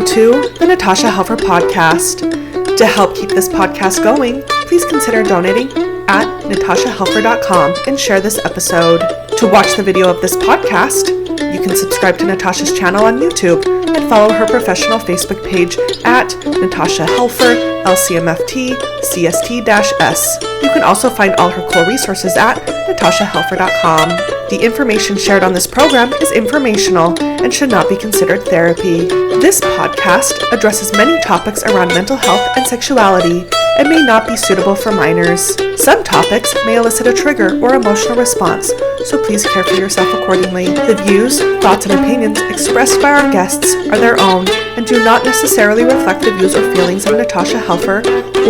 Welcome to the Natasha Helfer Podcast. To help keep this podcast going, please consider donating at natashahelfer.com and share this episode. To watch the video of this podcast, you can subscribe to Natasha's channel on YouTube and follow her professional Facebook page at Natasha Helfer, LCMFT, CST-S. You can also find all her cool resources at natashahelfer.com. The information shared on this program is informational and should not be considered therapy. This podcast addresses many topics around mental health and sexuality and may not be suitable for minors. Some topics may elicit a trigger or emotional response, so please care for yourself accordingly. The views, thoughts, and opinions expressed by our guests are their own and do not necessarily reflect the views or feelings of Natasha Helfer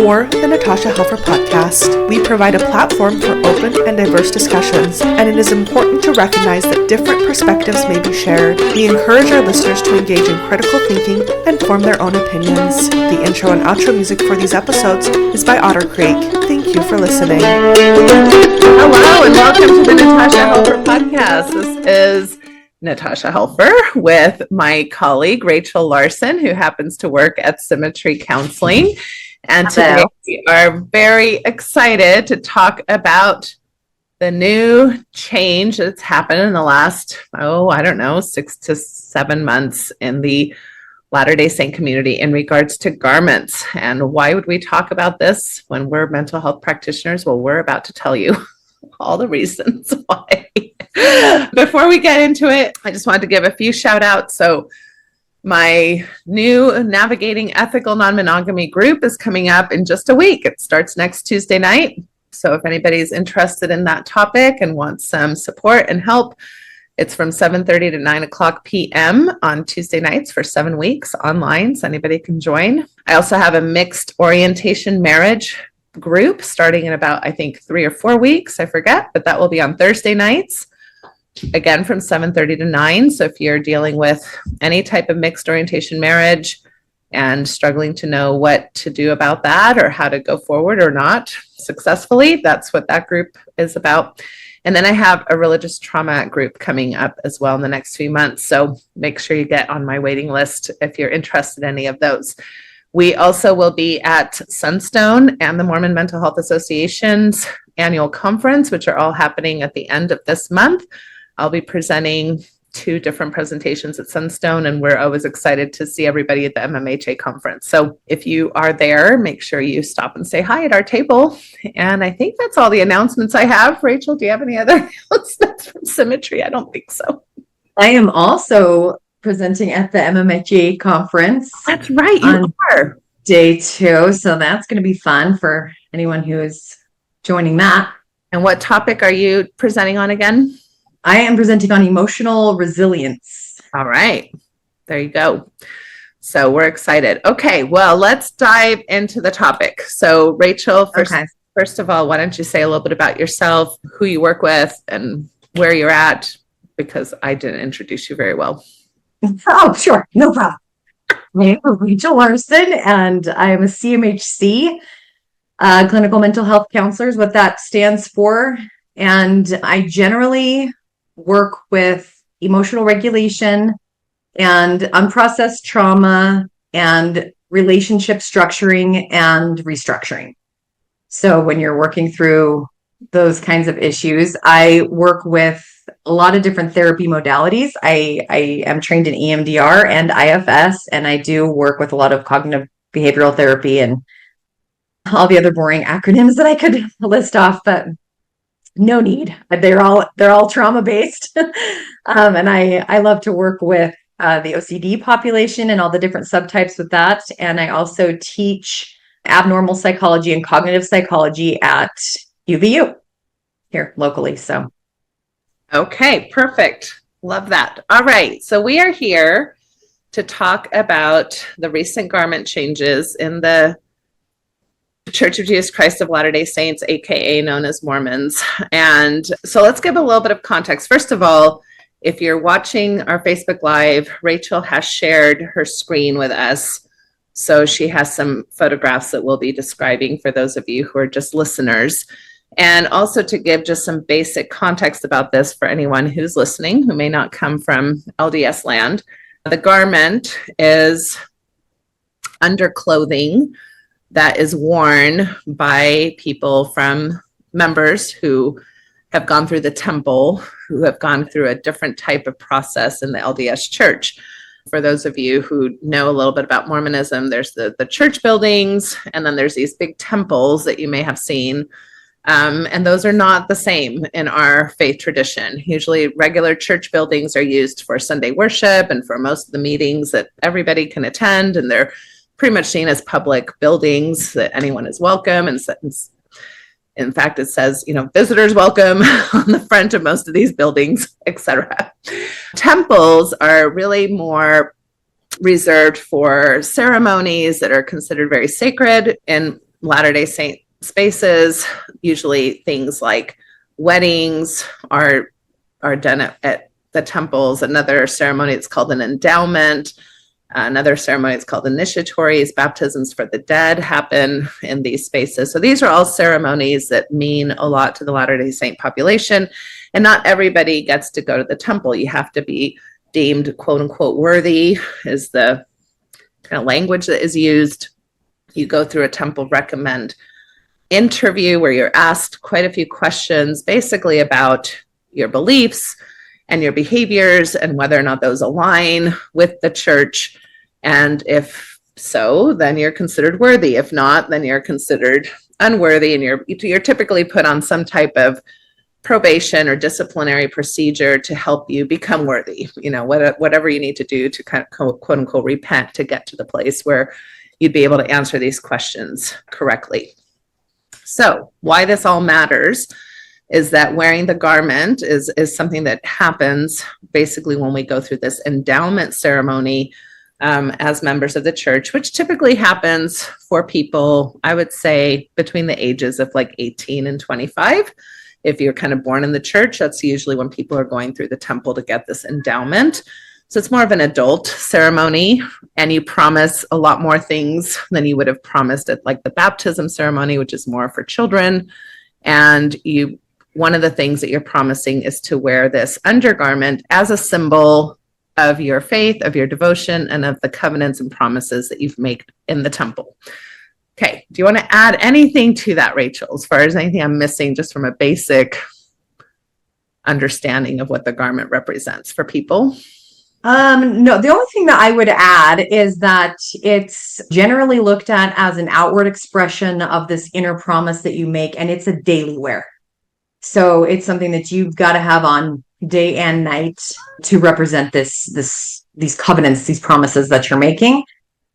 or the Natasha Helfer Podcast. We provide a platform for open and diverse discussions, and it is important to recognize that different perspectives may be shared. We encourage our listeners to engage in critical thinking and form their own opinions. The intro and outro music for these episodes is by Otter Creek. Thank you for listening. Hello and welcome to the Natasha Helfer Podcast. This is Natasha Helfer with my colleague Rachel Larsen, who happens to work at Symmetry Counseling. And today we are very excited to talk about the new change that's happened in the last, 6 to 7 months in the Latter-day Saint community in regards to garments. And why would we talk about this when we're mental health practitioners? Well, we're about to tell you all the reasons why. Before we get into it, I just wanted to give a few shout outs. So my new Navigating Ethical Non-Monogamy group is coming up in just a week. It starts next Tuesday night. So if anybody's interested in that topic and wants some support and help, it's from 7:30 to 9 o'clock p.m. on Tuesday nights for 7 weeks online, so anybody can join. I also have a mixed orientation marriage group starting in about, 3 or 4 weeks, I forget, but that will be on Thursday nights, again from 7:30 to 9. So if you're dealing with any type of mixed orientation marriage and struggling to know what to do about that or how to go forward or not successfully, that's what that group is about. And then I have a religious trauma group coming up as well in the next few months. So make sure you get on my waiting list if you're interested in any of those. We also will be at Sunstone and the Mormon Mental Health Association's annual conference, which are all happening at the end of this month. I'll be presenting 2 different presentations at Sunstone, and we're always excited to see everybody at the MMHA conference. So if you are there, make sure you stop and say hi at our table. And I think that's all the announcements I have. Rachel, do you have any other announcements from Symmetry? I don't think so. I am also presenting at the MMHA conference. That's right, you are. Day 2. So that's going to be fun for anyone who is joining that. And what topic are you presenting on again? I am presenting on emotional resilience. All right. There you go. So we're excited. Okay. Well, let's dive into the topic. So Rachel, first of all, why don't you say a little bit about yourself, who you work with, and where you're at, because I didn't introduce you very well. Oh, sure. No problem. My name is Rachel Larsen, and I am a CMHC, clinical mental health counselor is what that stands for. And I generally work with emotional regulation and unprocessed trauma and relationship structuring and restructuring. So when you're working through those kinds of issues, I work with a lot of different therapy modalities. I am trained in EMDR and IFS, and I do work with a lot of cognitive behavioral therapy and all the other boring acronyms that I could list off, but no need. They're all trauma based. And I love to work with the OCD population and all the different subtypes with that. And I also teach abnormal psychology and cognitive psychology at UVU here locally. So. Okay, perfect. Love that. All right. So we are here to talk about the recent garment changes in the Church of Jesus Christ of Latter-day Saints, aka known as Mormons. And so let's give a little bit of context. First of all, if you're watching our Facebook Live, Rachel has shared her screen with us. So she has some photographs that we'll be describing for those of you who are just listeners. And also to give just some basic context about this for anyone who's listening who may not come from LDS land. The garment is underclothing that is worn by people from members who have gone through the temple, who have gone through a different type of process in the LDS church. For those of you who know a little bit about Mormonism, there's the church buildings, and then there's these big temples that you may have seen. And those are not the same in our faith tradition. Usually regular church buildings are used for Sunday worship and for most of the meetings that everybody can attend, and they're pretty much seen as public buildings that anyone is welcome. And in fact, it says, visitors welcome on the front of most of these buildings, etc. Temples are really more reserved for ceremonies that are considered very sacred in Latter-day Saint spaces. Usually things like weddings are done at the temples. Another ceremony, it's called an endowment. Another ceremony is called initiatories. Baptisms for the dead happen in these spaces. So these are all ceremonies that mean a lot to the Latter-day Saint population. And not everybody gets to go to the temple. You have to be deemed, quote unquote, worthy is the kind of language that is used. You go through a temple recommend interview where you're asked quite a few questions, basically about your beliefs and your behaviors and whether or not those align with the church. And if so, then you're considered worthy. If not, then you're considered unworthy, and you're typically put on some type of probation or disciplinary procedure to help you become worthy. Whatever you need to do to kind of quote unquote repent to get to the place where you'd be able to answer these questions correctly. So why this all matters is that wearing the garment is something that happens basically when we go through this endowment ceremony as members of the church, which typically happens for people, I would say, between the ages of like 18 and 25. If you're kind of born in the church, that's usually when people are going through the temple to get this endowment. So it's more of an adult ceremony, and you promise a lot more things than you would have promised at like the baptism ceremony, which is more for children. And one of the things that you're promising is to wear this undergarment as a symbol of your faith, of your devotion, and of the covenants and promises that you've made in the temple. Okay, do you want to add anything to that, Rachel, as far as anything I'm missing just from a basic understanding of what the garment represents for people? No, the only thing that I would add is that it's generally looked at as an outward expression of this inner promise that you make, and it's a daily wear. So it's something that you've got to have on day and night to represent these covenants, these promises that you're making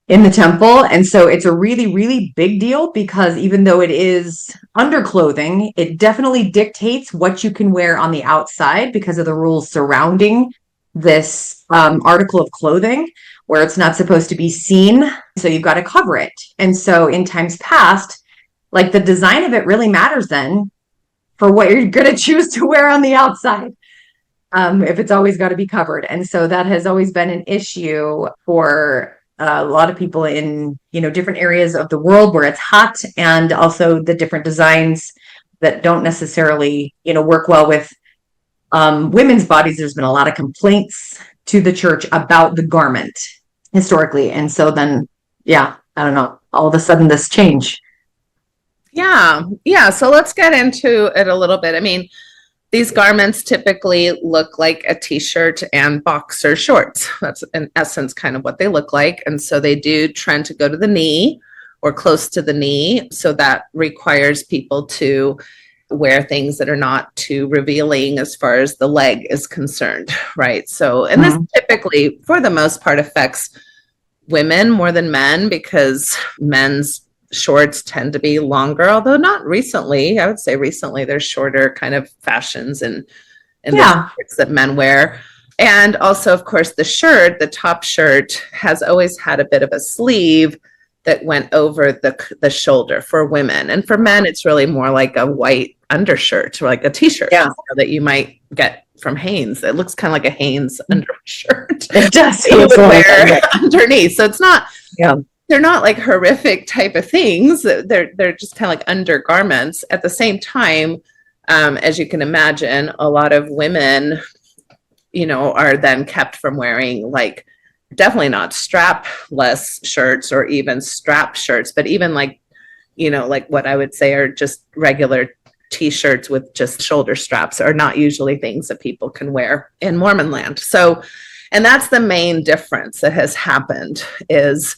in the temple. And so it's a really, really big deal, because even though it is underclothing, it definitely dictates what you can wear on the outside because of the rules surrounding this article of clothing, where it's not supposed to be seen. So you've got to cover it. And so in times past, like the design of it really matters then for what you're going to choose to wear on the outside, if it's always got to be covered. And so that has always been an issue for a lot of people in, different areas of the world where it's hot, and also the different designs that don't necessarily, work well with women's bodies. There's been a lot of complaints to the church about the garment historically. And so then, I don't know, all of a sudden this change. Yeah. So let's get into it a little bit. I mean, these garments typically look like a t-shirt and boxer shorts. That's in essence kind of what they look like. And so they do trend to go to the knee or close to the knee. So that requires people to wear things that are not too revealing as far as the leg is concerned, right? So, and this typically, for the most part, affects women more than men, because men's shorts tend to be longer, although not recently. I would say recently there's shorter kind of fashions in the shirts that men wear. And also, of course, the top shirt has always had a bit of a sleeve that went over the shoulder for women. And for men, it's really more like a white undershirt, or like a t-shirt that you might get from Hanes. It looks kind of like a Hanes undershirt. It does. You would wear underneath. So it's not, they're not like horrific type of things. They're just kind of like undergarments. At the same time, as you can imagine, a lot of women, are then kept from wearing like definitely not strapless shirts or even strap shirts, but even like, like what I would say are just regular t-shirts with just shoulder straps are not usually things that people can wear in Mormon land. So, and that's the main difference that has happened is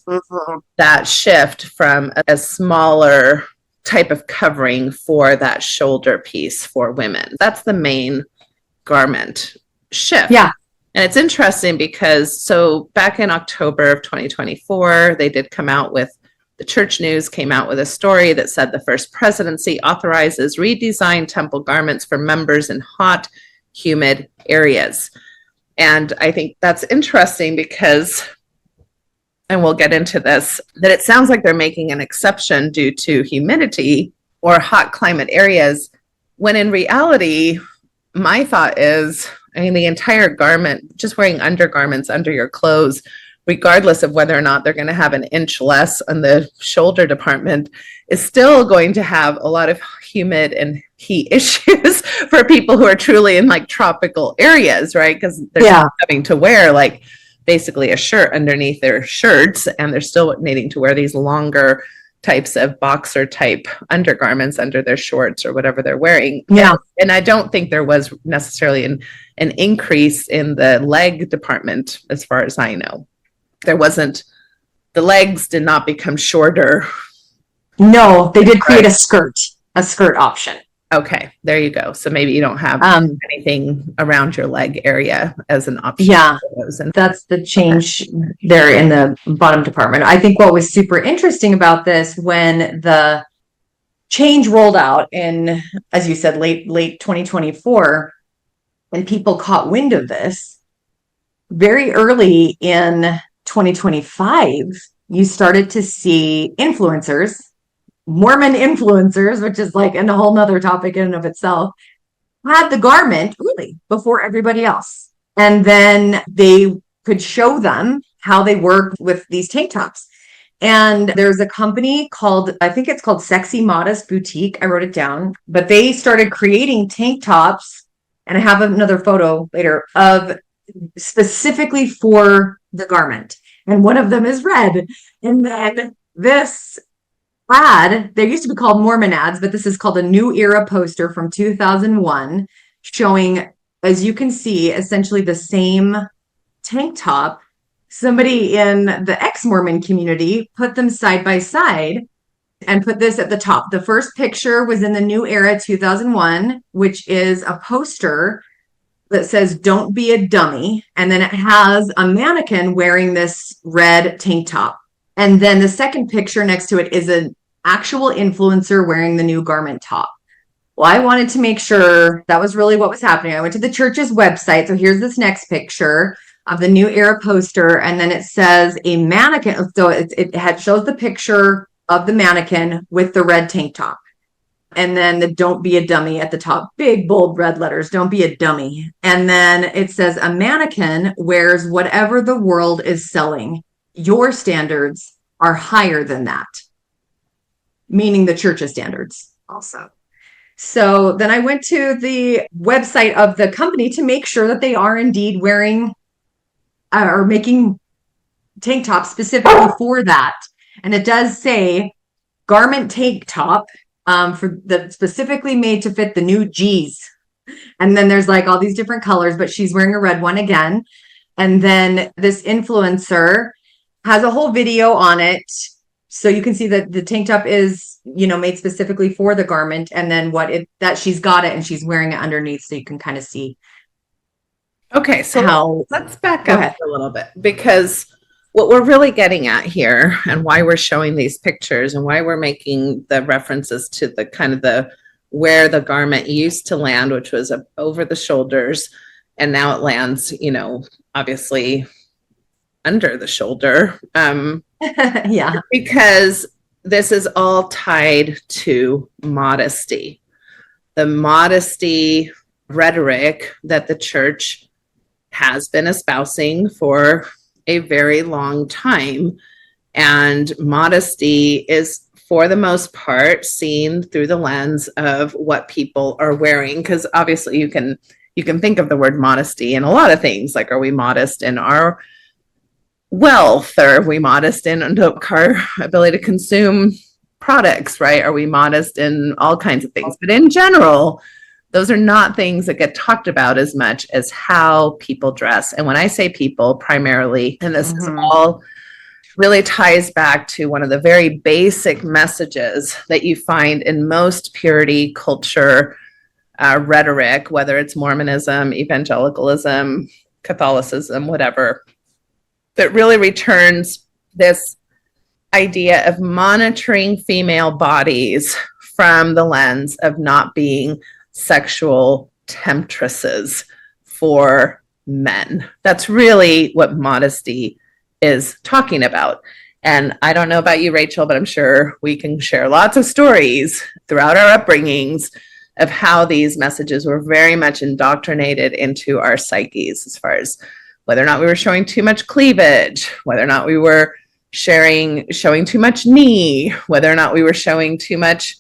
that shift from a smaller type of covering for that shoulder piece for women. That's the main garment shift. Yeah. And it's interesting because so back in October of 2024, they did come out with the Church News came out with a story that said the First Presidency authorizes redesigned temple garments for members in hot, humid areas. And I think that's interesting because, and we'll get into this, that it sounds like they're making an exception due to humidity or hot climate areas, when in reality, my thought is, the entire garment, just wearing undergarments under your clothes, regardless of whether or not they're going to have an inch less on the shoulder department, is still going to have a lot of humid and heat issues for people who are truly in like tropical areas, right? Because they're having to wear like basically a shirt underneath their shirts, and they're still needing to wear these longer types of boxer type undergarments under their shorts or whatever they're wearing. Yeah. And I don't think there was necessarily an increase in the leg department, as far as I know. There wasn't, the legs did not become shorter. No, they did create a skirt option. Okay, there you go. So maybe you don't have anything around your leg area as an option. Yeah, that's the change there in the bottom department. I think what was super interesting about this when the change rolled out in, as you said, late 2024, and people caught wind of this, very early in 2025, you started to see influencers, Mormon influencers, which is like a whole nother topic in and of itself, had the garment early before everybody else. And then they could show them how they work with these tank tops. And there's a company called, I think it's called Sexy Modest Boutique. I wrote it down, but they started creating tank tops. And I have another photo later of specifically for the garment. And one of them is red. And then this ad, they used to be called Mormon ads, but this is called a New Era poster from 2001, showing, as you can see, essentially the same tank top. Somebody in the ex-Mormon community put them side by side and put this at the top. The first picture was in the New Era 2001, which is a poster that says, "Don't be a dummy." And then it has a mannequin wearing this red tank top. And then the second picture next to it is an actual influencer wearing the new garment top. Well, I wanted to make sure that was really what was happening. I went to the church's website. So here's this next picture of the New Era poster. And then it says a mannequin. So it shows the picture of the mannequin with the red tank top. And then the "Don't be a dummy" at the top, big, bold red letters, "Don't be a dummy." And then it says a mannequin wears whatever the world is selling. Your standards are higher than that. Meaning the church's standards also. So then I went to the website of the company to make sure that they are indeed wearing or making tank tops specifically for that. And it does say garment tank top for the specifically made to fit the new G's. And then there's like all these different colors, but she's wearing a red one again. And then this influencer has a whole video on it. So you can see that the tank top is, made specifically for the garment, and then that she's got it and she's wearing it underneath, so you can kind of see. Okay, so let's back up a little bit, because what we're really getting at here, and why we're showing these pictures and why we're making the references to the kind of the where the garment used to land, which was over the shoulders, and now it lands, obviously under the shoulder. Yeah. Because this is all tied to modesty. The modesty rhetoric that the church has been espousing for a very long time. And modesty is, for the most part, seen through the lens of what people are wearing. Because obviously you can think of the word modesty in a lot of things. Like, are we modest in our wealth? Are we modest in our ability to consume products, right? Are we modest in all kinds of things? But in general, those are not things that get talked about as much as how people dress. And when I say people, primarily, and this is all really ties back to one of the very basic messages that you find in most purity culture rhetoric, whether it's Mormonism, evangelicalism, Catholicism, whatever, that really returns this idea of monitoring female bodies from the lens of not being sexual temptresses for men. That's really what modesty is talking about. And I don't know about you, Rachel, but I'm sure we can share lots of stories throughout our upbringings of how these messages were very much indoctrinated into our psyches, as far as whether or not we were showing too much cleavage, whether or not we were showing too much knee, whether or not we were showing too much,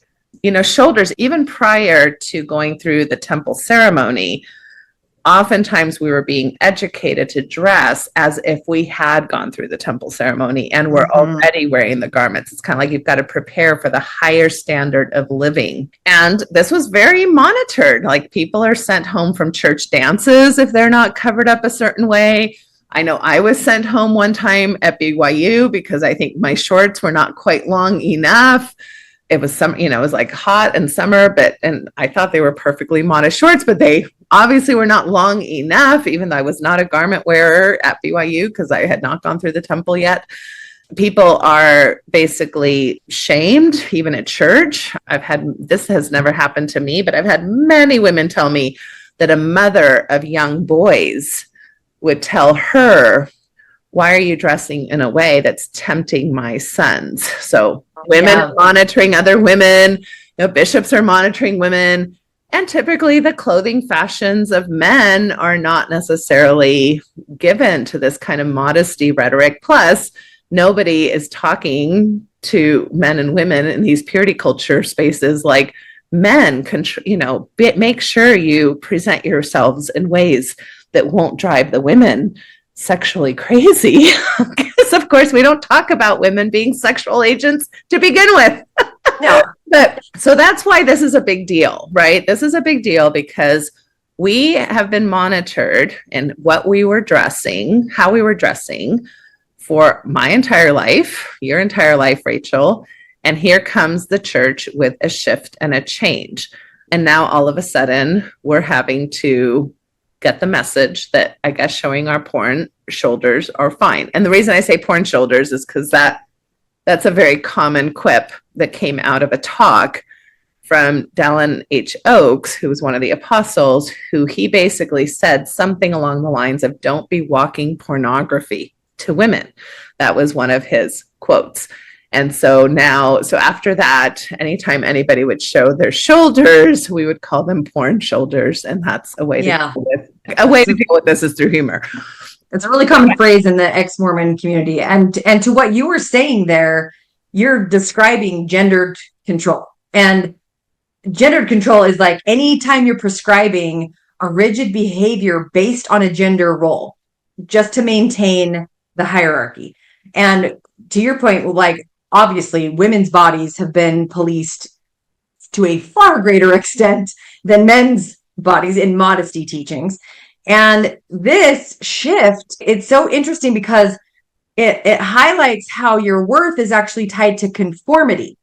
shoulders. Even prior to going through the temple ceremony, oftentimes we were being educated to dress as if we had gone through the temple ceremony and we're already wearing the garments. It's kind of like you've got to prepare for the higher standard of living. And this was very monitored. Like, people are sent home from church dances if they're not covered up a certain way. I know I was sent home one time at BYU because I think my shorts were not quite long enough. It was it was like hot and summer, and I thought they were perfectly modest shorts, but they obviously were not long enough, even though I was not a garment wearer at BYU because I had not gone through the temple yet. People are basically shamed, even at church. This has never happened to me, but I've had many women tell me that a mother of young boys would tell her, "Why are you dressing in a way that's tempting my sons?" So women are monitoring other women, bishops are monitoring women, and typically the clothing fashions of men are not necessarily given to this kind of modesty rhetoric. Plus, nobody is talking to men and women in these purity culture spaces like, men, make sure you present yourselves in ways that won't drive the women sexually crazy. Because of course we don't talk about women being sexual agents to begin with. No. But so that's why this is a big deal, right? This is a big deal because we have been monitored in what we were dressing, how we were dressing for my entire life, your entire life, Rachel. And here comes the church with a shift and a change. And now all of a sudden we're having to get the message that, I guess, showing our porn shoulders are fine. And the reason I say porn shoulders is because that's a very common quip that came out of a talk from Dallin H. Oakes, who was one of the apostles, who he basically said something along the lines of, "Don't be walking pornography to women." That was one of his quotes. And so after that, anytime anybody would show their shoulders, we would call them porn shoulders. And that's a way to deal with this is through humor. It's a really common phrase in the ex-Mormon community. And to what you were saying there, you're describing gendered control. And gendered control is like anytime you're prescribing a rigid behavior based on a gender role, just to maintain the hierarchy. And to your point, like, obviously, women's bodies have been policed to a far greater extent than men's bodies in modesty teachings. And this shift, it's so interesting because it highlights how your worth is actually tied to conformity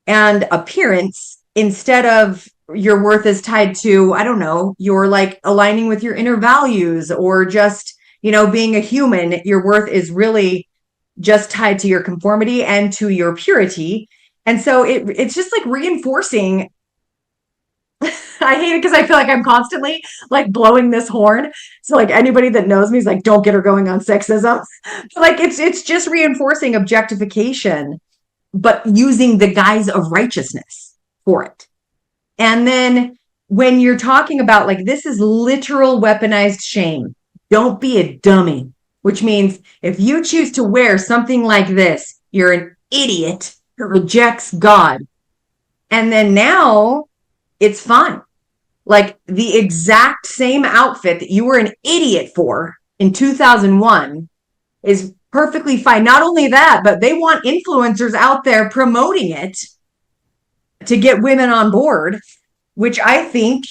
and appearance instead of your worth is tied to, I don't know, you're like aligning with your inner values or just, being a human. Your worth is really just tied to your conformity and to your purity. And so it's just like reinforcing. I hate it because I feel like I'm constantly like blowing this horn. So like anybody that knows me is like, don't get her going on sexism. Like it's just reinforcing objectification, but using the guise of righteousness for it. And then when you're talking about like, this is literal weaponized shame. Don't be a dummy. Which means if you choose to wear something like this, you're an idiot who rejects God. And then now it's fine. Like the exact same outfit that you were an idiot for in 2001 is perfectly fine. Not only that, but they want influencers out there promoting it to get women on board, which I think,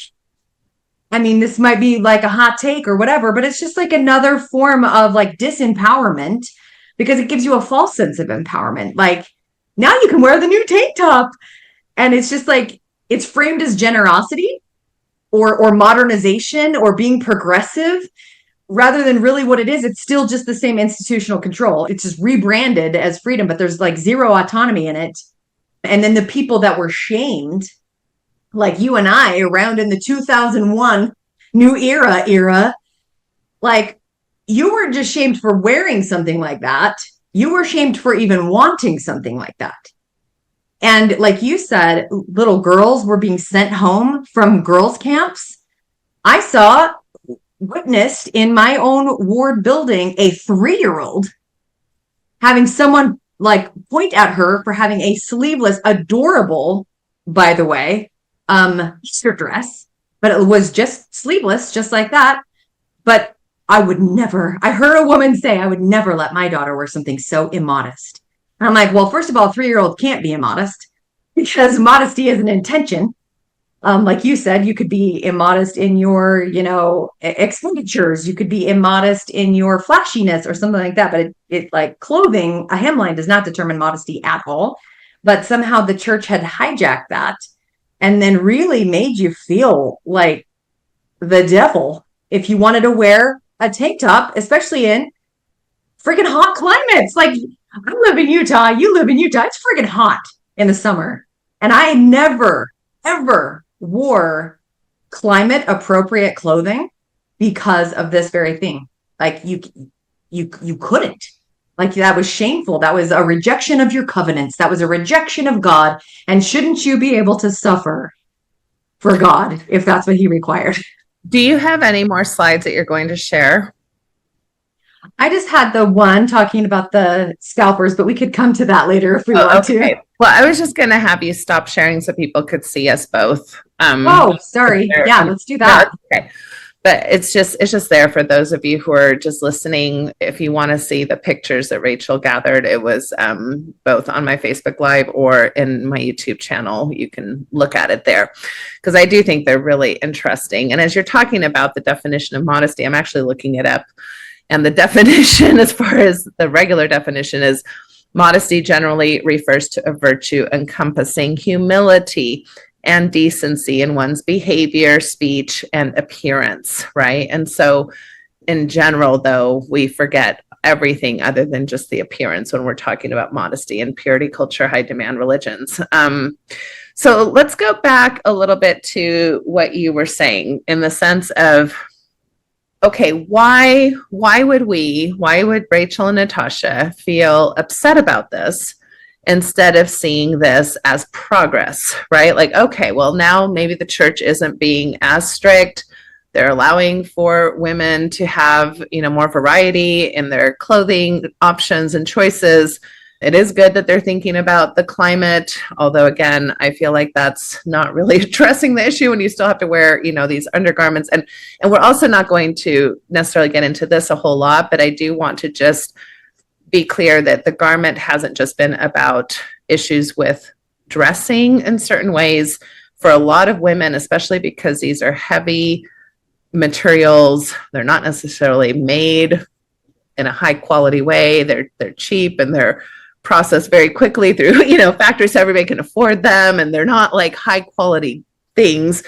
I mean, this might be like a hot take or whatever, but it's just like another form of like disempowerment because it gives you a false sense of empowerment. Like now you can wear the new tank top. And it's just like, it's framed as generosity or modernization or being progressive rather than really what it is. It's still just the same institutional control. It's just rebranded as freedom, but there's like zero autonomy in it. And then the people that were shamed, like you and I, around in the 2001 new era, like you were just shamed for wearing something like that. You were shamed for even wanting something like that. And like you said, little girls were being sent home from girls' camps. I witnessed in my own ward building a 3-year-old having someone like point at her for having a sleeveless, adorable, by the way, Easter dress, but it was just sleeveless, just like that. But I heard a woman say, I would never let my daughter wear something so immodest. And I'm like, well, first of all, 3-year-old can't be immodest because modesty is an intention. Like you said, you could be immodest in your, expenditures. You could be immodest in your flashiness or something like that. But it like clothing, a hemline does not determine modesty at all. But somehow the church had hijacked that and then really made you feel like the devil if you wanted to wear a tank top, especially in freaking hot climates. Like I live in Utah. You live in Utah. It's freaking hot in the summer. And I never, ever wore climate appropriate clothing because of this very thing. Like you couldn't. Like that was shameful. That was a rejection of your covenants. That was a rejection of God. And shouldn't you be able to suffer for God if that's what he required? Do you have any more slides that you're going to share? I just had the one talking about the scalpers, but we could come to that later if we want to. Well, I was just going to have you stop sharing so people could see us both. Sorry. Yeah, let's do that. No, okay. But it's just there for those of you who are just listening. If you want to see the pictures that Rachel gathered, it was both on my Facebook Live or in my YouTube channel. You can look at it there because I do think they're really interesting. And as you're talking about the definition of modesty, I'm actually looking it up. And the definition, as far as the regular definition, is modesty generally refers to a virtue encompassing humility and decency in one's behavior, speech, and appearance, right? And so in general, though, we forget everything other than just the appearance when we're talking about modesty and purity culture, high demand religions. So let's go back a little bit to what you were saying in the sense of, okay, why would Rachel and Natasha feel upset about this instead of seeing this as progress, right? Like, okay, well, now maybe the church isn't being as strict. They're allowing for women to have, more variety in their clothing options and choices. It is good that they're thinking about the climate, although again, I feel like that's not really addressing the issue when you still have to wear, these undergarments. And we're also not going to necessarily get into this a whole lot, but I do want to just be clear that the garment hasn't just been about issues with dressing in certain ways. For a lot of women, especially because these are heavy materials, they're not necessarily made in a high quality way. They're cheap and they're processed very quickly through, factories so everybody can afford them, and they're not like high quality things.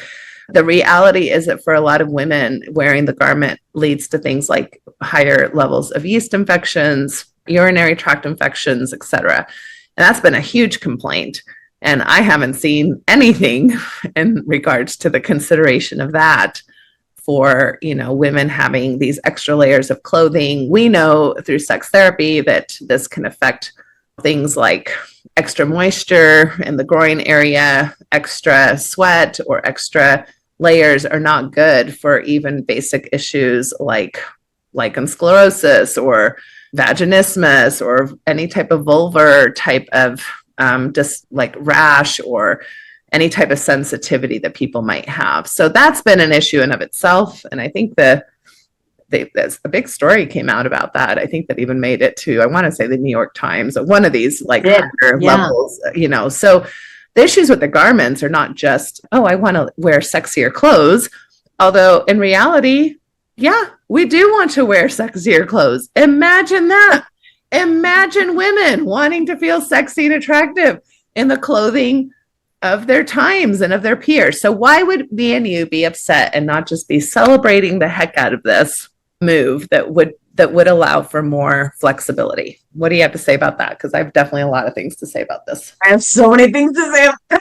The reality is that for a lot of women, wearing the garment leads to things like higher levels of yeast infections, urinary tract infections, etc. And that's been a huge complaint. And I haven't seen anything in regards to the consideration of that for, women having these extra layers of clothing. We know through sex therapy that this can affect things like extra moisture in the groin area, extra sweat, or extra layers are not good for even basic issues like lichen sclerosis or vaginismus or any type of vulvar type of just like rash or any type of sensitivity that people might have. So that's been an issue in of itself. And I think the there's a big story came out about that. I think that even made it to, I want to say, the New York Times, or one of these like higher levels, so the issues with the garments are not just, oh, I want to wear sexier clothes. Although in reality, yeah, we do want to wear sexier clothes. Imagine that. Imagine women wanting to feel sexy and attractive in the clothing of their times and of their peers. So why would me and you be upset and not just be celebrating the heck out of this move that would allow for more flexibility? What do you have to say about that? Because I have definitely a lot of things to say about this. I have so many things to say about that.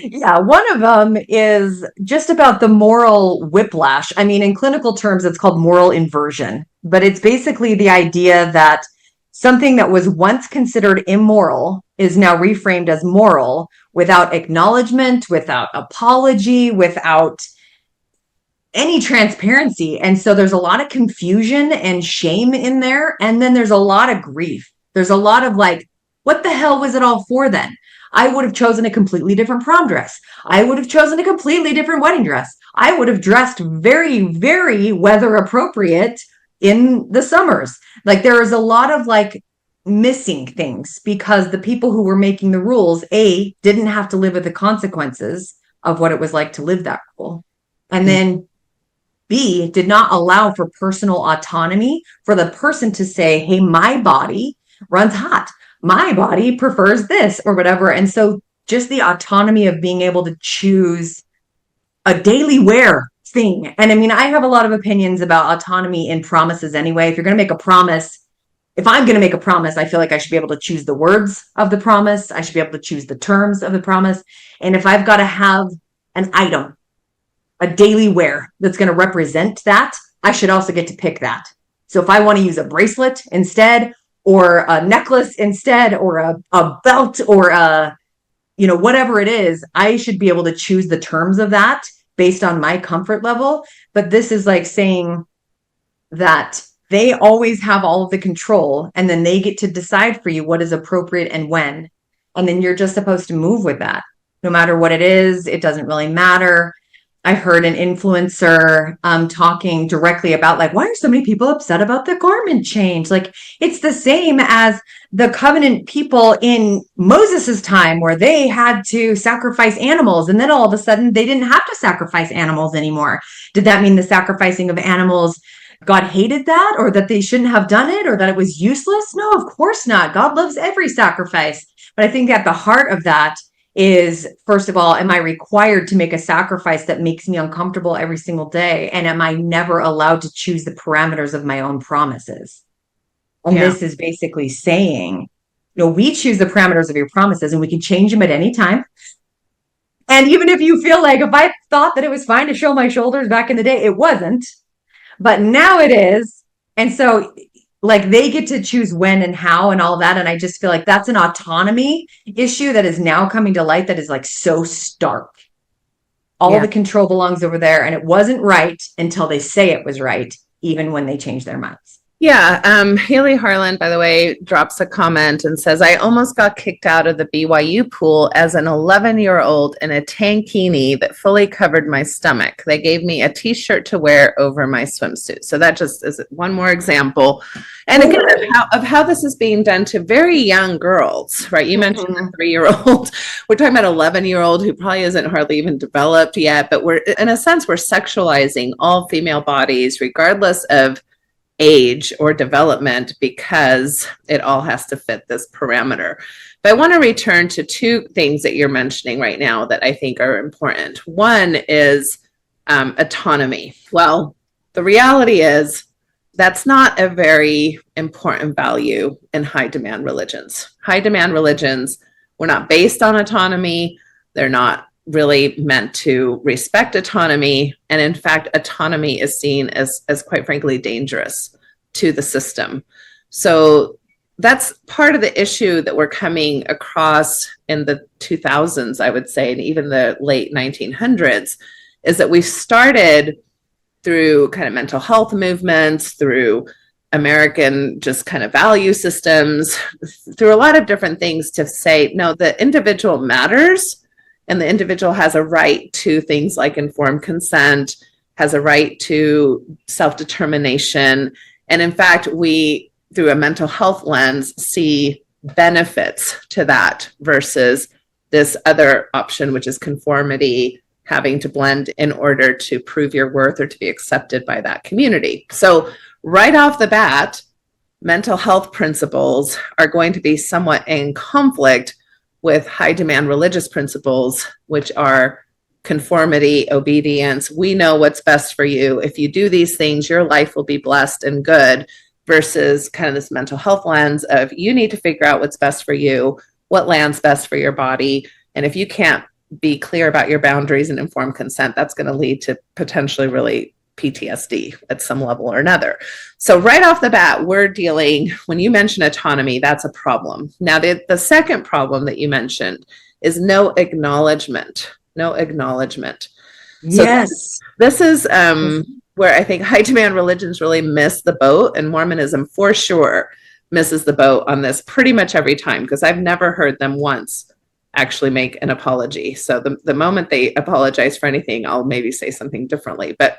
Yeah, one of them is just about the moral whiplash. I mean, in clinical terms, it's called moral inversion, but it's basically the idea that something that was once considered immoral is now reframed as moral without acknowledgement, without apology, without any transparency. And so there's a lot of confusion and shame in there. And then there's a lot of grief. There's a lot of like, what the hell was it all for then? I would have chosen a completely different prom dress. I would have chosen a completely different wedding dress. I would have dressed very, very weather appropriate in the summers. Like there is a lot of like missing things because the people who were making the rules, A, didn't have to live with the consequences of what it was like to live that rule. And then B, did not allow for personal autonomy for the person to say, hey, my body runs hot. My body prefers this or whatever. And so just the autonomy of being able to choose a daily wear thing. And I mean, I have a lot of opinions about autonomy in promises anyway. If you're going to make a promise, if I'm going to make a promise, I feel like I should be able to choose the words of the promise. I should be able to choose the terms of the promise. And if I've got to have an item, a daily wear that's going to represent that, I should also get to pick that. So if I want to use a bracelet instead, or a necklace instead, or a belt, or whatever it is, I should be able to choose the terms of that based on my comfort level. But this is like saying that they always have all of the control, and then they get to decide for you what is appropriate and when. And then you're just supposed to move with that. No matter what it is, it doesn't really matter. I heard an influencer talking directly about like, why are so many people upset about the garment change? Like, it's the same as the covenant people in Moses's time where they had to sacrifice animals. And then all of a sudden they didn't have to sacrifice animals anymore. Did that mean the sacrificing of animals, God hated that, or that they shouldn't have done it, or that it was useless? No, of course not. God loves every sacrifice. But I think at the heart of that is, first of all, am I required to make a sacrifice that makes me uncomfortable every single day? And am I never allowed to choose the parameters of my own promises? And this is basically saying, we choose the parameters of your promises and we can change them at any time. And even if you feel like, if I thought that it was fine to show my shoulders back in the day, it wasn't, but now it is. And so like they get to choose when and how and all that. And I just feel like that's an autonomy issue that is now coming to light that is like so stark. All the control belongs over there. And it wasn't right until they say it was right, even when they change their minds. Yeah. Haley Harlan, by the way, drops a comment and says, I almost got kicked out of the BYU pool as an 11-year-old in a tankini that fully covered my stomach. They gave me a t-shirt to wear over my swimsuit. So that just is one more example. And again, of how this is being done to very young girls, right? You mentioned the 3-year-old. We're talking about 11-year-old who probably isn't hardly even developed yet, but we're, in a sense, we're sexualizing all female bodies, regardless of age or development, because it all has to fit this parameter. But I want to return to two things that you're mentioning right now that I think are important. One is autonomy. Well, the reality is that's not a very important value in high demand religions. High demand religions were not based on autonomy. They're not really meant to respect autonomy. And in fact, autonomy is seen as quite frankly, dangerous to the system. So that's part of the issue that we're coming across in the 2000s, I would say, and even the late 1900s, is that we started through kind of mental health movements, through American just kind of value systems, through a lot of different things to say, no, the individual matters. And the individual has a right to things like informed consent has a right to self-determination. And in fact, we, through a mental health lens, see benefits to that versus this other option, which is conformity, having to blend in order to prove your worth or to be accepted by that community. So right off the bat, mental health principles are going to be somewhat in conflict with high demand religious principles, which are conformity, obedience. We know what's best for you. If you do these things, your life will be blessed and good, versus kind of this mental health lens of you need to figure out what's best for you, what lands best for your body. And if you can't be clear about your boundaries and informed consent, that's going to lead to potentially really PTSD at some level or another. So right off the bat, we're dealing, when you mention autonomy, that's a problem. Now, the second problem that you mentioned is no acknowledgement. No acknowledgement. So Yes. this is where I think high demand religions really miss the boat, and Mormonism for sure misses the boat on this pretty much every time, because I've never heard them once actually make an apology. So the moment they apologize for anything, I'll maybe say something differently. But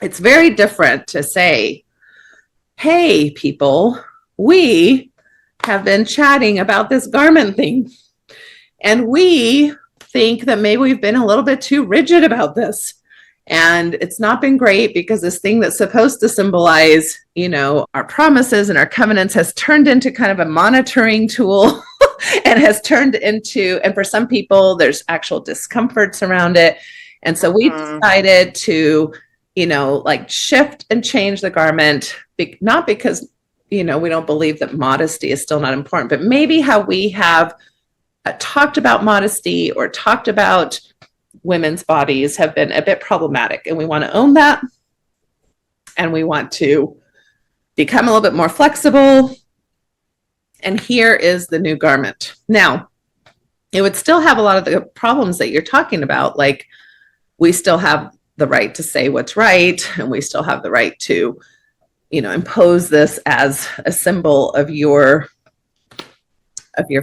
it's very different to say, hey, people, we have been chatting about this garment thing, and we think that maybe we've been a little bit too rigid about this. And it's not been great because this thing that's supposed to symbolize, our promises and our covenants has turned into kind of a monitoring tool and has turned into, and for some people, there's actual discomforts around it. And so we decided to, shift and change the garment, not because, we don't believe that modesty is still not important, but maybe how we have talked about modesty or talked about women's bodies have been a bit problematic, and we want to own that, and we want to become a little bit more flexible. And here is the new garment. Now, it would still have a lot of the problems that you're talking about, like we still have the right to say what's right, and we still have the right to, impose this as a symbol of your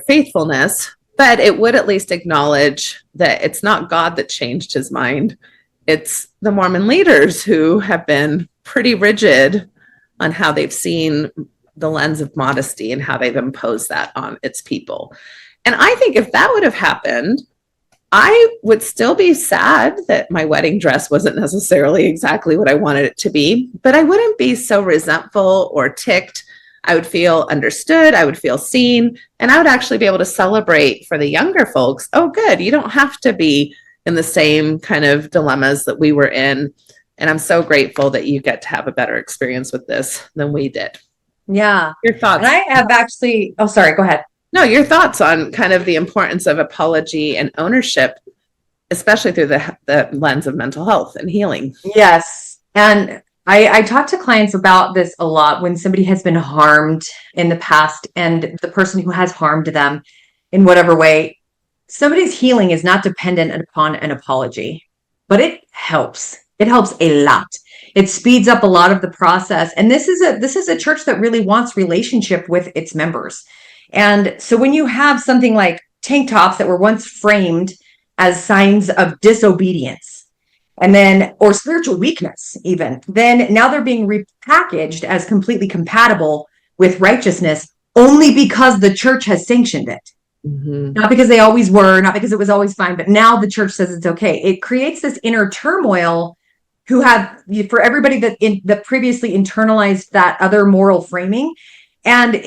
faithfulness. But it would at least acknowledge that it's not God that changed his mind. It's the Mormon leaders who have been pretty rigid on how they've seen the lens of modesty and how they've imposed that on its people. And I think if that would have happened, I would still be sad that my wedding dress wasn't necessarily exactly what I wanted it to be, but I wouldn't be so resentful or ticked. I would feel understood, I would feel seen, and I would actually be able to celebrate for the younger folks. Oh, good, you don't have to be in the same kind of dilemmas that we were in. And I'm so grateful that you get to have a better experience with this than we did. Yeah. Your thoughts? And I have actually, oh, sorry, go ahead. No, your thoughts on kind of the importance of apology and ownership, especially through the lens of mental health and healing. Yes. And I talk to clients about this a lot when somebody has been harmed in the past, and the person who has harmed them in whatever way, somebody's healing is not dependent upon an apology, but it helps. It helps a lot. It speeds up a lot of the process. And this is a church that really wants relationship with its members. And so when you have something like tank tops that were once framed as signs of disobedience, and then, or spiritual weakness even, then now they're being repackaged as completely compatible with righteousness only because the church has sanctioned it. Mm-hmm. Not because they always were, not because it was always fine, but now the church says it's okay. It creates this inner turmoil for everybody that previously internalized that other moral framing. And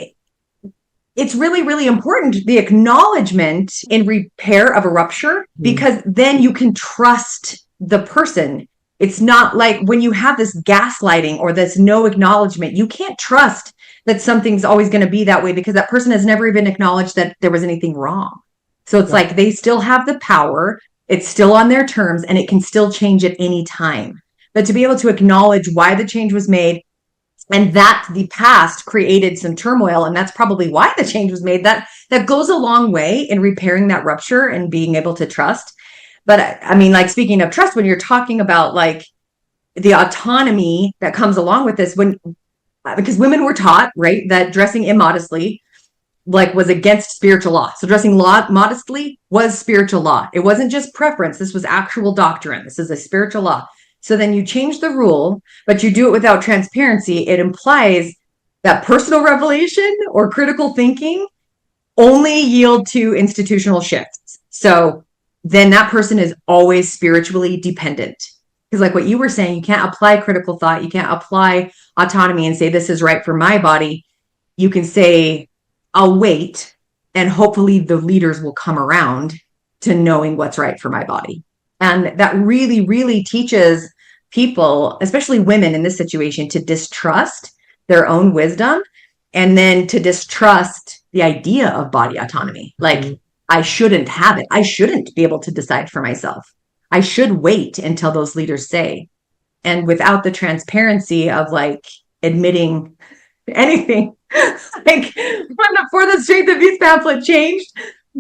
it's really, really important, the acknowledgement in repair of a rupture, because then you can trust the person. It's not like when you have this gaslighting or this no acknowledgement, you can't trust that something's always going to be that way, because that person has never even acknowledged that there was anything wrong. So it's like they still have the power, it's still on their terms, and it can still change at any time. But to be able to acknowledge why the change was made, and that the past created some turmoil, and that's probably why the change was made, that goes a long way in repairing that rupture and being able to trust. But I mean, like, speaking of trust, when you're talking about like the autonomy that comes along with this, because women were taught, right, that dressing immodestly was against spiritual law. So dressing modestly was spiritual law. It wasn't just preference. This was actual doctrine. This is a spiritual law. So then you change the rule, but you do it without transparency. It implies that personal revelation or critical thinking only yield to institutional shifts. So then that person is always spiritually dependent. Because like what you were saying, you can't apply critical thought. You can't apply autonomy and say, this is right for my body. You can say, I'll wait, and hopefully the leaders will come around to knowing what's right for my body. And that really, really teaches people, especially women in this situation, to distrust their own wisdom and then to distrust the idea of body autonomy. Like, I shouldn't have it. I shouldn't be able to decide for myself. I should wait until those leaders say. And without the transparency of like admitting anything, like when the For the Strength of Youth pamphlet changed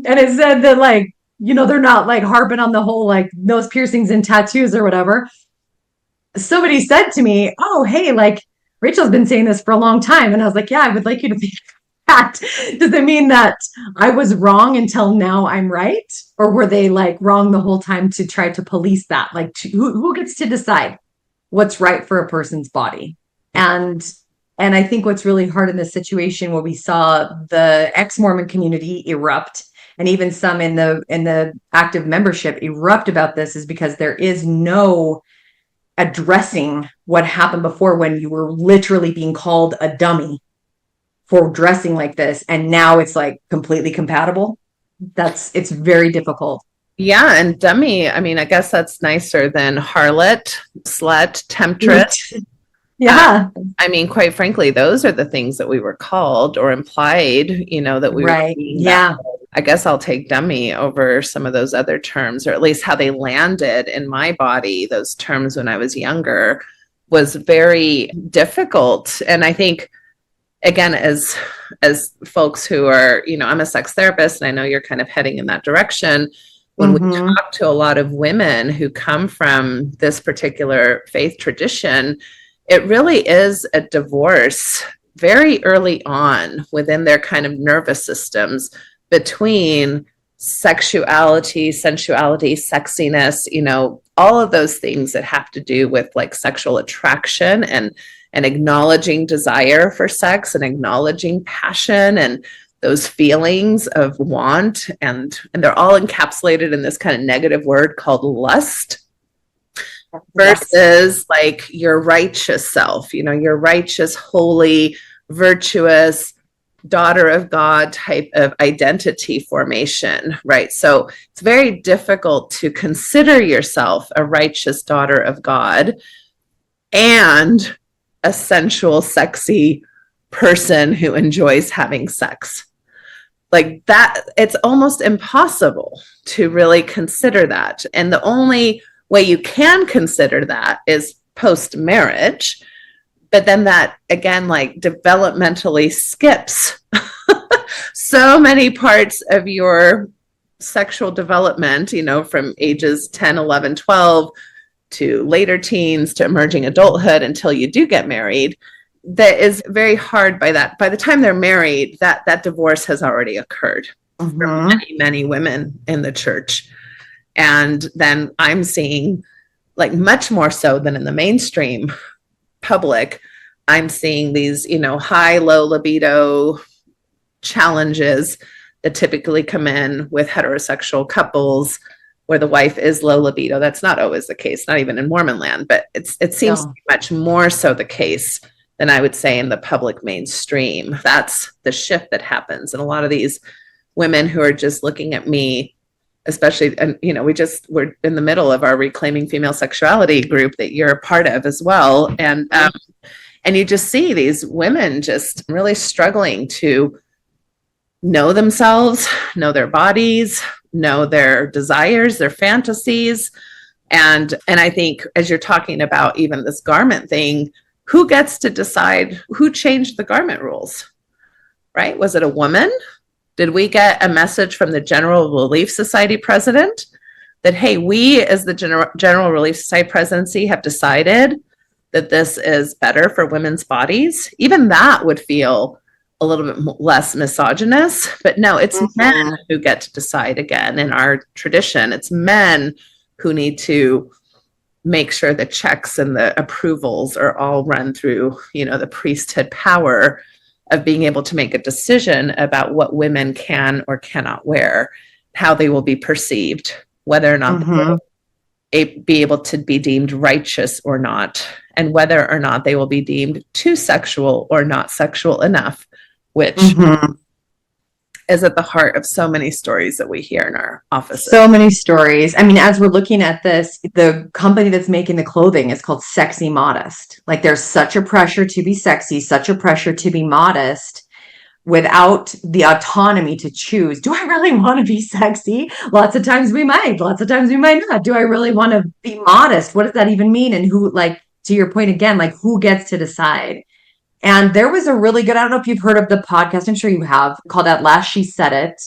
and it said that like, they're not like harping on the whole like nose piercings and tattoos or whatever. Somebody said to me, oh, hey, like Rachel's been saying this for a long time. And I was like, yeah, I would like you to think that. Does it mean that I was wrong until now I'm right? Or were they like wrong the whole time to try to police that? Like who gets to decide what's right for a person's body? And I think what's really hard in this situation where we saw the ex-Mormon community erupt and even some in the active membership erupt about this is because there is no addressing what happened before when you were literally being called a dummy for dressing like this. And now it's like completely compatible. It's very difficult. Yeah. And dummy, I mean, I guess that's nicer than harlot, slut, temptress. Yeah. I mean, quite frankly, those are the things that we were called or implied, that we right. were. Yeah. I guess I'll take dummy over some of those other terms, or at least how they landed in my body. Those terms when I was younger was very difficult. And I think, again, as folks who are, I'm a sex therapist, and I know you're kind of heading in that direction. When we talk to a lot of women who come from this particular faith tradition, it really is a divorce very early on within their kind of nervous systems between sexuality, sensuality, sexiness, all of those things that have to do with like sexual attraction and acknowledging desire for sex and acknowledging passion and those feelings of want. And they're all encapsulated in this kind of negative word called lust. Versus like your righteous self, your righteous, holy, virtuous, daughter of God type of identity formation, right? So it's very difficult to consider yourself a righteous daughter of God and a sensual, sexy person who enjoys having sex. Like that, it's almost impossible to really consider that. And the only way you can consider that is post-marriage, but then that again, like developmentally skips so many parts of your sexual development, from ages 10, 11, 12 to later teens to emerging adulthood until you do get married. That is very hard by the time they're married, that divorce has already occurred for many, many women in the church. And then I'm seeing, like much more so than in the mainstream public, I'm seeing these, high, low libido challenges that typically come in with heterosexual couples where the wife is low libido. That's not always the case, not even in Mormon land, but it seems to be much more so the case than I would say in the public mainstream. That's the shift that happens. And a lot of these women who are just looking at me, especially, and we're in the middle of our Reclaiming Female Sexuality group that you're a part of as well. And you just see these women just really struggling to know themselves, know their bodies, know their desires, their fantasies. And I think as you're talking about even this garment thing, who gets to decide who changed the garment rules, right? Was it a woman? Did we get a message from the General Relief Society president that, hey, we as the General Relief Society presidency have decided that this is better for women's bodies? Even that would feel a little bit less misogynist, but no, it's men who get to decide again in our tradition. It's men who need to make sure the checks and the approvals are all run through, the priesthood power of being able to make a decision about what women can or cannot wear, how they will be perceived, whether or not they will be able to be deemed righteous or not, and whether or not they will be deemed too sexual or not sexual enough, which is at the heart of so many stories that we hear in our offices. So many stories. I mean, as we're looking at this, the company that's making the clothing is called Sexy Modest. Like, there's such a pressure to be sexy, such a pressure to be modest, without the autonomy to choose. Do I really want to be sexy? Lots of times we might. Lots of times we might not. Do I really want to be modest? What does that even mean? And who, like, to your point again, like, who gets to decide? And there was a really good, I don't know if you've heard of the podcast, I'm sure you have, called At Last She Said It.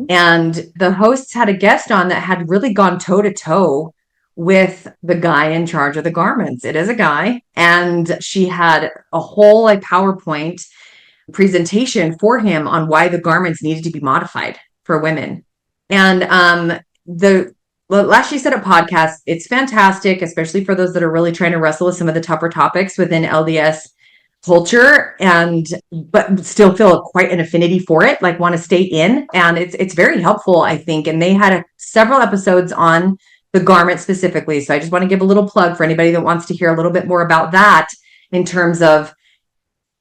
And the hosts had a guest on that had really gone toe to toe with the guy in charge of the garments. It is a guy. And she had a whole PowerPoint presentation for him on why the garments needed to be modified for women. And the Last She Said It podcast, it's fantastic, especially for those that are really trying to wrestle with some of the tougher topics within LDS culture, but still feel quite an affinity for it, like want to stay in. And it's very helpful, I think. And they had several episodes on the garment specifically. So I just want to give a little plug for anybody that wants to hear a little bit more about that in terms of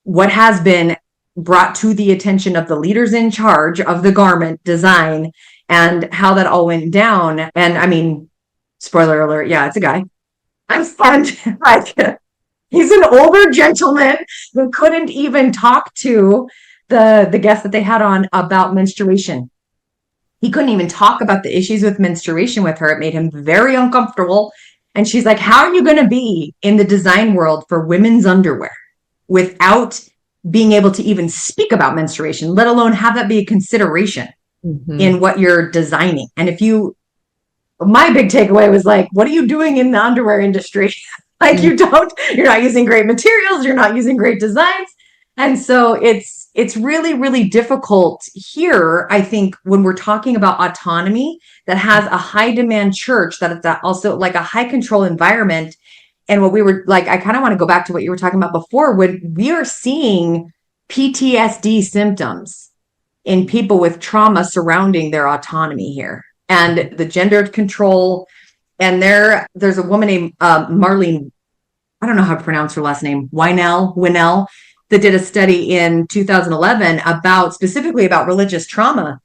what has been brought to the attention of the leaders in charge of the garment design and how that all went down. And I mean, spoiler alert, yeah, it's a guy. I'm stunned. He's an older gentleman who couldn't even talk to the guest that they had on about menstruation. He couldn't even talk about the issues with menstruation with her. It made him very uncomfortable. And she's like, how are you going to be in the design world for women's underwear without being able to even speak about menstruation, let alone have that be a consideration in what you're designing? And my big takeaway was like, what are you doing in the underwear industry? Like, you're not using great materials, you're not using great designs. And so it's really, really difficult here, I think, when we're talking about autonomy that has a high demand church, that it's also like a high control environment. And what we were like, I kind of want to go back to what you were talking about before, when we are seeing PTSD symptoms in people with trauma surrounding their autonomy here, and the gendered control. And there's a woman named Marlene, I don't know how to pronounce her last name, Winnell, that did a study in 2011 specifically about religious trauma.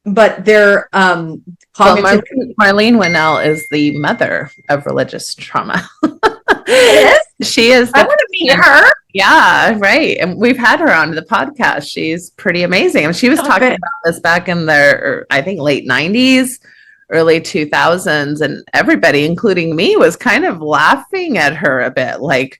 But they're Marlene Winnell is the mother of religious trauma. She is. I want to meet her. Yeah, right. And we've had her on the podcast. She's pretty amazing. And she was talking about this back in the, I think, late 90s. Early 2000s, and everybody, including me, was kind of laughing at her a bit, like,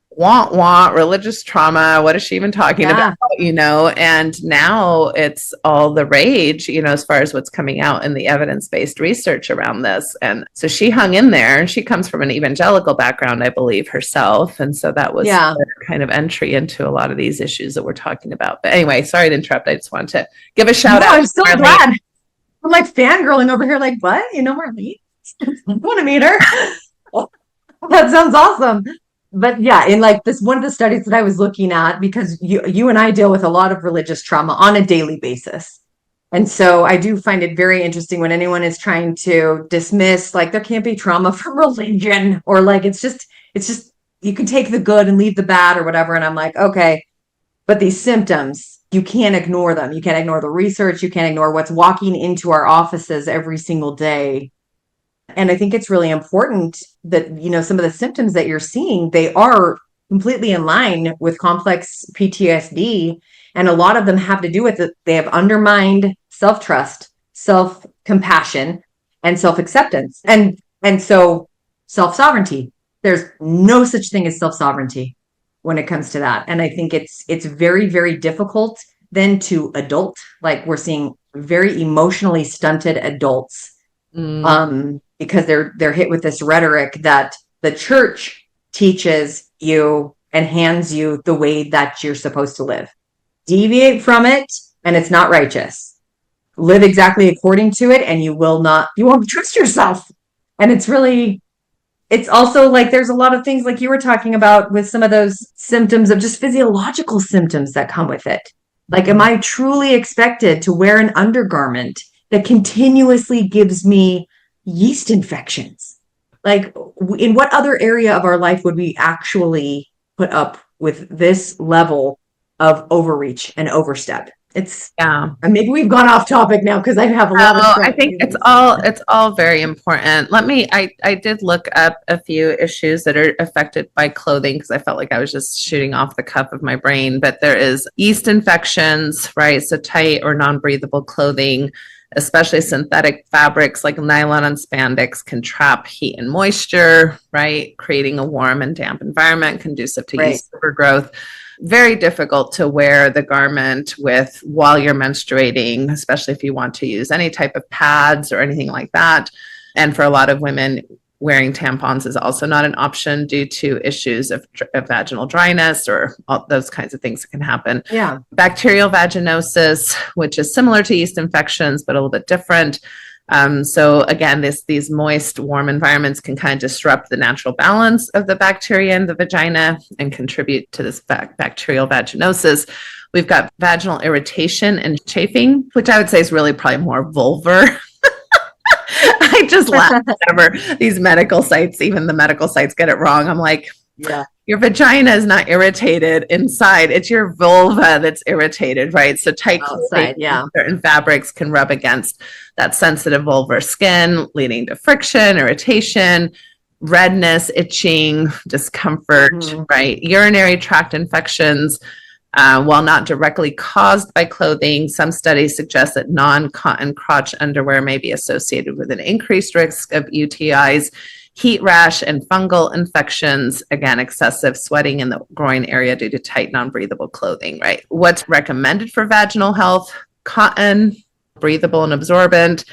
want religious trauma. What is she even talking about? And now it's all the rage, as far as what's coming out in the evidence-based research around this. And so she hung in there, and she comes from an evangelical background, I believe, herself. And so that was her kind of entry into a lot of these issues that we're talking about. But anyway, sorry to interrupt. I just wanted to give a shout out. I'm so glad. I'm like fangirling over here, like, what? Marlene? I want to meet her. That sounds awesome. But yeah, in like this, one of the studies that I was looking at, because you and I deal with a lot of religious trauma on a daily basis. And so I do find it very interesting when anyone is trying to dismiss, like, there can't be trauma from religion, or like, it's just, you can take the good and leave the bad or whatever. And I'm like, okay, but these symptoms, you can't ignore them. You can't ignore the research. You can't ignore what's walking into our offices every single day. And I think it's really important that, some of the symptoms that you're seeing, they are completely in line with complex PTSD. And a lot of them have to do with it. They have undermined self-trust, self-compassion, and self-acceptance. And so self-sovereignty. There's no such thing as self-sovereignty when it comes to that. And I think it's very, very difficult then to adult. Like, we're seeing very emotionally stunted adults because they're hit with this rhetoric that the church teaches you and hands you the way that you're supposed to live. Deviate from it, and it's not righteous. Live exactly according to it, and you won't trust yourself. And it's really, it's also like there's a lot of things like you were talking about with some of those symptoms of just physiological symptoms that come with it. Like, am I truly expected to wear an undergarment that continuously gives me yeast infections? Like, in what other area of our life would we actually put up with this level of overreach and overstep? It's and maybe we've gone off topic now because I have a lot of stuff. I think it's all very important. I did look up a few issues that are affected by clothing because I felt like I was just shooting off the cuff of my brain, but there is yeast infections, right? So tight or non-breathable clothing, especially synthetic fabrics like nylon and spandex, can trap heat and moisture, right? Creating a warm and damp environment conducive to yeast overgrowth. Very difficult to wear the garment with while you're menstruating, especially if you want to use any type of pads or anything like that. And for a lot of women, wearing tampons is also not an option due to issues of vaginal dryness or all those kinds of things that can happen. Yeah. Bacterial vaginosis, which is similar to yeast infections, but a little bit different. So again, these moist, warm environments can kind of disrupt the natural balance of the bacteria in the vagina and contribute to this bacterial vaginosis. We've got vaginal irritation and chafing, which I would say is really probably more vulvar. I just laugh whenever these medical sites, even the medical sites, get it wrong. I'm like, your vagina is not irritated inside. It's your vulva that's irritated, right? So tight clothing, certain fabrics can rub against that sensitive vulvar skin, leading to friction, irritation, redness, itching, discomfort, right? Urinary tract infections, while not directly caused by clothing, some studies suggest that non-cotton crotch underwear may be associated with an increased risk of UTIs, heat rash, and fungal infections. Again, excessive sweating in the groin area due to tight, non-breathable clothing, right? What's recommended for vaginal health? Cotton, breathable and absorbent,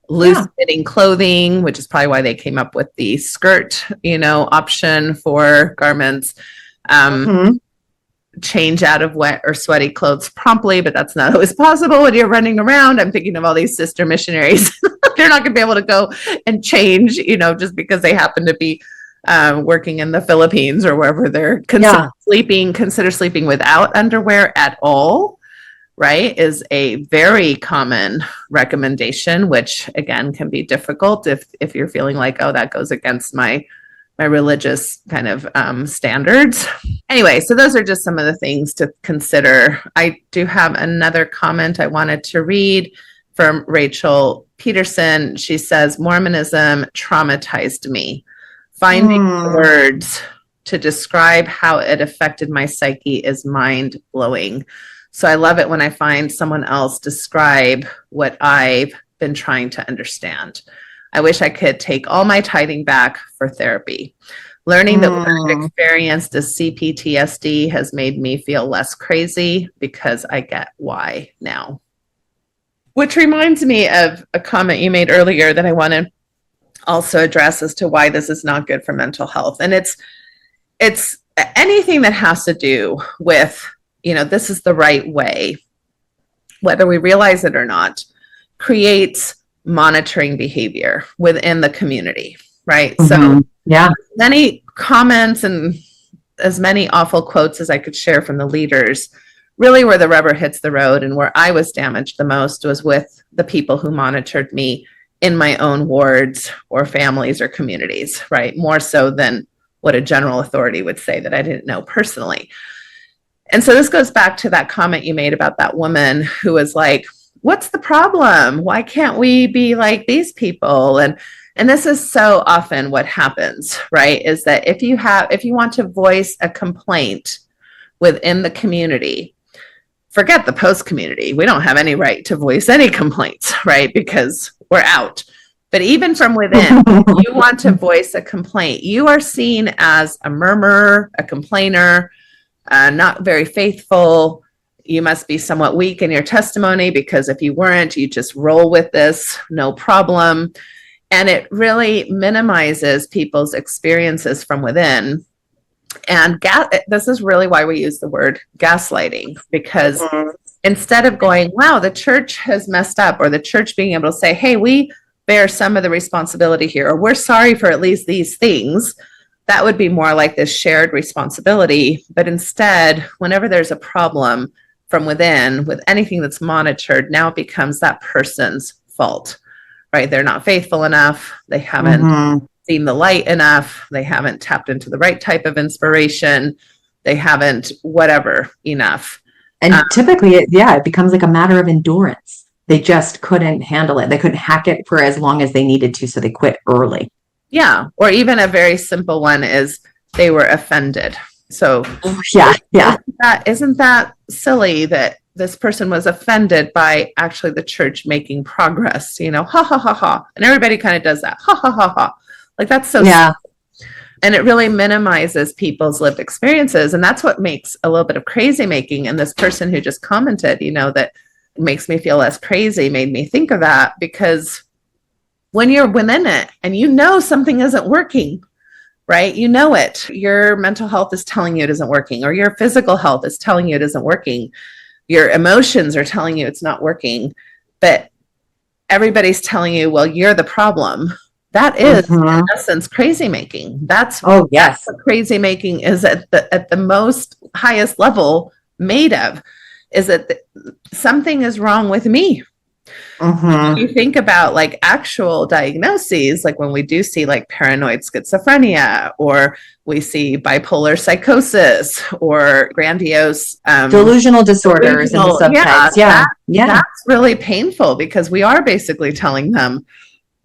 loose fitting clothing, which is probably why they came up with the skirt, option for garments. Change out of wet or sweaty clothes promptly, but that's not always possible when you're running around. I'm thinking of all these sister missionaries. They're not going to be able to go and change, just because they happen to be working in the Philippines or wherever they're consider sleeping without underwear at all, right, is a very common recommendation, which again can be difficult if you're feeling like, oh, that goes against my religious kind of standards. Anyway, so those are just some of the things to consider. I do have another comment I wanted to read from Rachel Peterson. She says, Mormonism traumatized me. Finding words to describe how it affected my psyche is mind-blowing. So I love it when I find someone else describe what I've been trying to understand. I wish I could take all my tithing back for therapy. Learning that what I've experienced as c-PTSD has made me feel less crazy because I get why now. Which reminds me of a comment you made earlier that I want to also address as to why this is not good for mental health. And it's anything that has to do with, this is the right way, whether we realize it or not, creates monitoring behavior within the community, right? So many comments and as many awful quotes as I could share from the leaders, really where the rubber hits the road and where I was damaged the most was with the people who monitored me in my own wards or families or communities, right? More so than what a general authority would say that I didn't know personally. And so this goes back to that comment you made about that woman who was like, what's the problem? Why can't we be like these people? And this is so often what happens, right? Is that if you want to voice a complaint within the community, forget the post community. We don't have any right to voice any complaints, right? Because we're out. But even from within, you want to voice a complaint. You are seen as a murmurer, a complainer, not very faithful. You must be somewhat weak in your testimony because if you weren't, you just roll with this, no problem. And it really minimizes people's experiences from within. And this is really why we use the word gaslighting, because instead of going, wow, the church has messed up, or the church being able to say, hey, we bear some of the responsibility here, or we're sorry for at least these things. That would be more like this shared responsibility. But instead, whenever there's a problem from within with anything that's monitored, now it becomes that person's fault, right? They're not faithful enough. They haven't seen the light enough. They haven't tapped into the right type of inspiration. They haven't whatever enough. And typically, it becomes like a matter of endurance. They just couldn't handle it. They couldn't hack it for as long as they needed to, so they quit early. Yeah. Or even a very simple one is they were offended. So Isn't that silly that this person was offended by actually the church making progress, ha ha ha ha. And everybody kind of does that. Ha ha ha ha. Like that's so silly. And it really minimizes people's lived experiences. And that's what makes a little bit of crazy making. And this person who just commented, that makes me feel less crazy, made me think of that, because when you're within it and something isn't working, right? It. Your mental health is telling you it isn't working, or your physical health is telling you it isn't working. Your emotions are telling you it's not working, but everybody's telling you, well, you're the problem. That is, in essence, crazy making. That's what crazy making is at the most highest level made of, is that something is wrong with me. You think about like actual diagnoses, like when we do see like paranoid schizophrenia, or we see bipolar psychosis, or grandiose delusional disorders and subtypes. That's really painful, because we are basically telling them,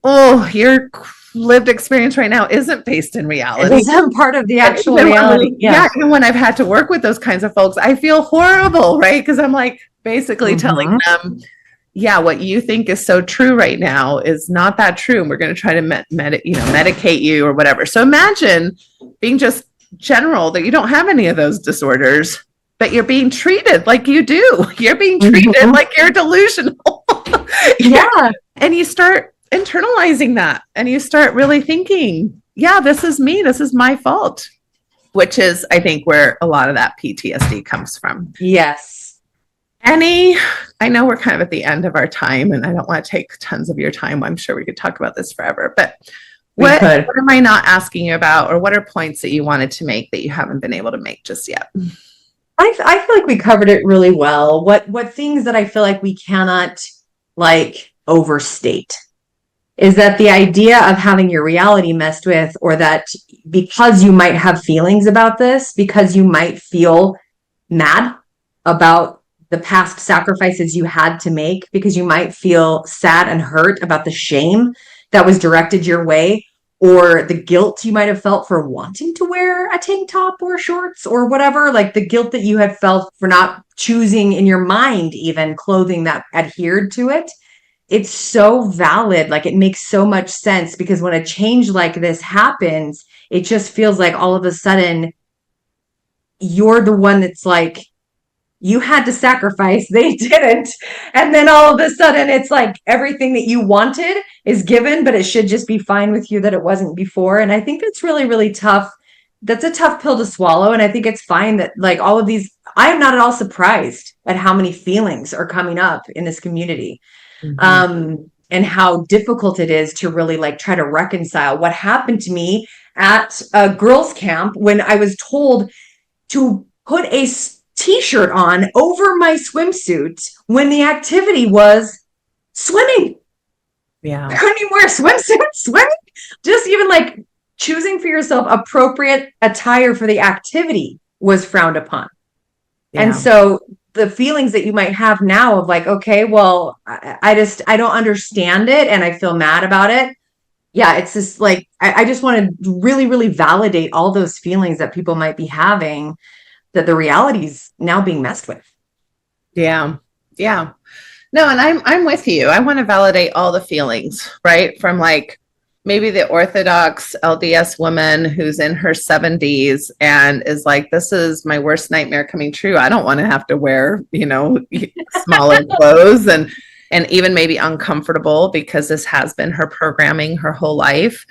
oh, your lived experience right now isn't based in reality. It isn't part of the actual reality. And when I've had to work with those kinds of folks, I feel horrible, right? Because I'm like basically telling them, what you think is so true right now is not that true. And we're going to try to medicate you or whatever. So imagine being just general, that you don't have any of those disorders, but you're being treated like you do. You're being treated like you're delusional. And you start internalizing that, and you start really thinking, this is me. This is my fault, which is, I think, where a lot of that PTSD comes from. Yes. I know we're kind of at the end of our time, and I don't want to take tons of your time. I'm sure we could talk about this forever, but what am I not asking you about, or what are points that you wanted to make that you haven't been able to make just yet? I feel like we covered it really well. What things that I feel like we cannot overstate is that the idea of having your reality messed with, or that because you might have feelings about this, because you might feel mad about the past sacrifices you had to make, because you might feel sad and hurt about the shame that was directed your way, or the guilt you might have felt for wanting to wear a tank top or shorts or whatever, like the guilt that you had felt for not choosing in your mind even clothing that adhered to it. It's so valid. Like, it makes so much sense, because when a change like this happens, it just feels like all of a sudden you're the one that's like, you had to sacrifice, they didn't. And then all of a sudden it's like everything that you wanted is given, but it should just be fine with you that it wasn't before. And I think that's really, really tough. That's a tough pill to swallow. And I think it's fine that like all of these, I am not at all surprised at how many feelings are coming up in this community. And how difficult it is to really like try to reconcile what happened to me at a girls' camp when I was told to put a t-shirt on over my swimsuit when the activity was swimming. I couldn't even wear a swimsuit swimming. Just even like choosing for yourself appropriate attire for the activity was frowned upon. And so the feelings that you might have now of like, okay, well, I don't understand it and I feel mad about it. It's just like, I just want to really, really validate all those feelings that people might be having, that the reality is now being messed with. No, and I'm with you. I want to validate all the feelings, right? From like maybe the Orthodox LDS woman who's in her 70s and is like, this is my worst nightmare coming true. I don't want to have to wear, smaller clothes and even maybe uncomfortable, because this has been her programming her whole life.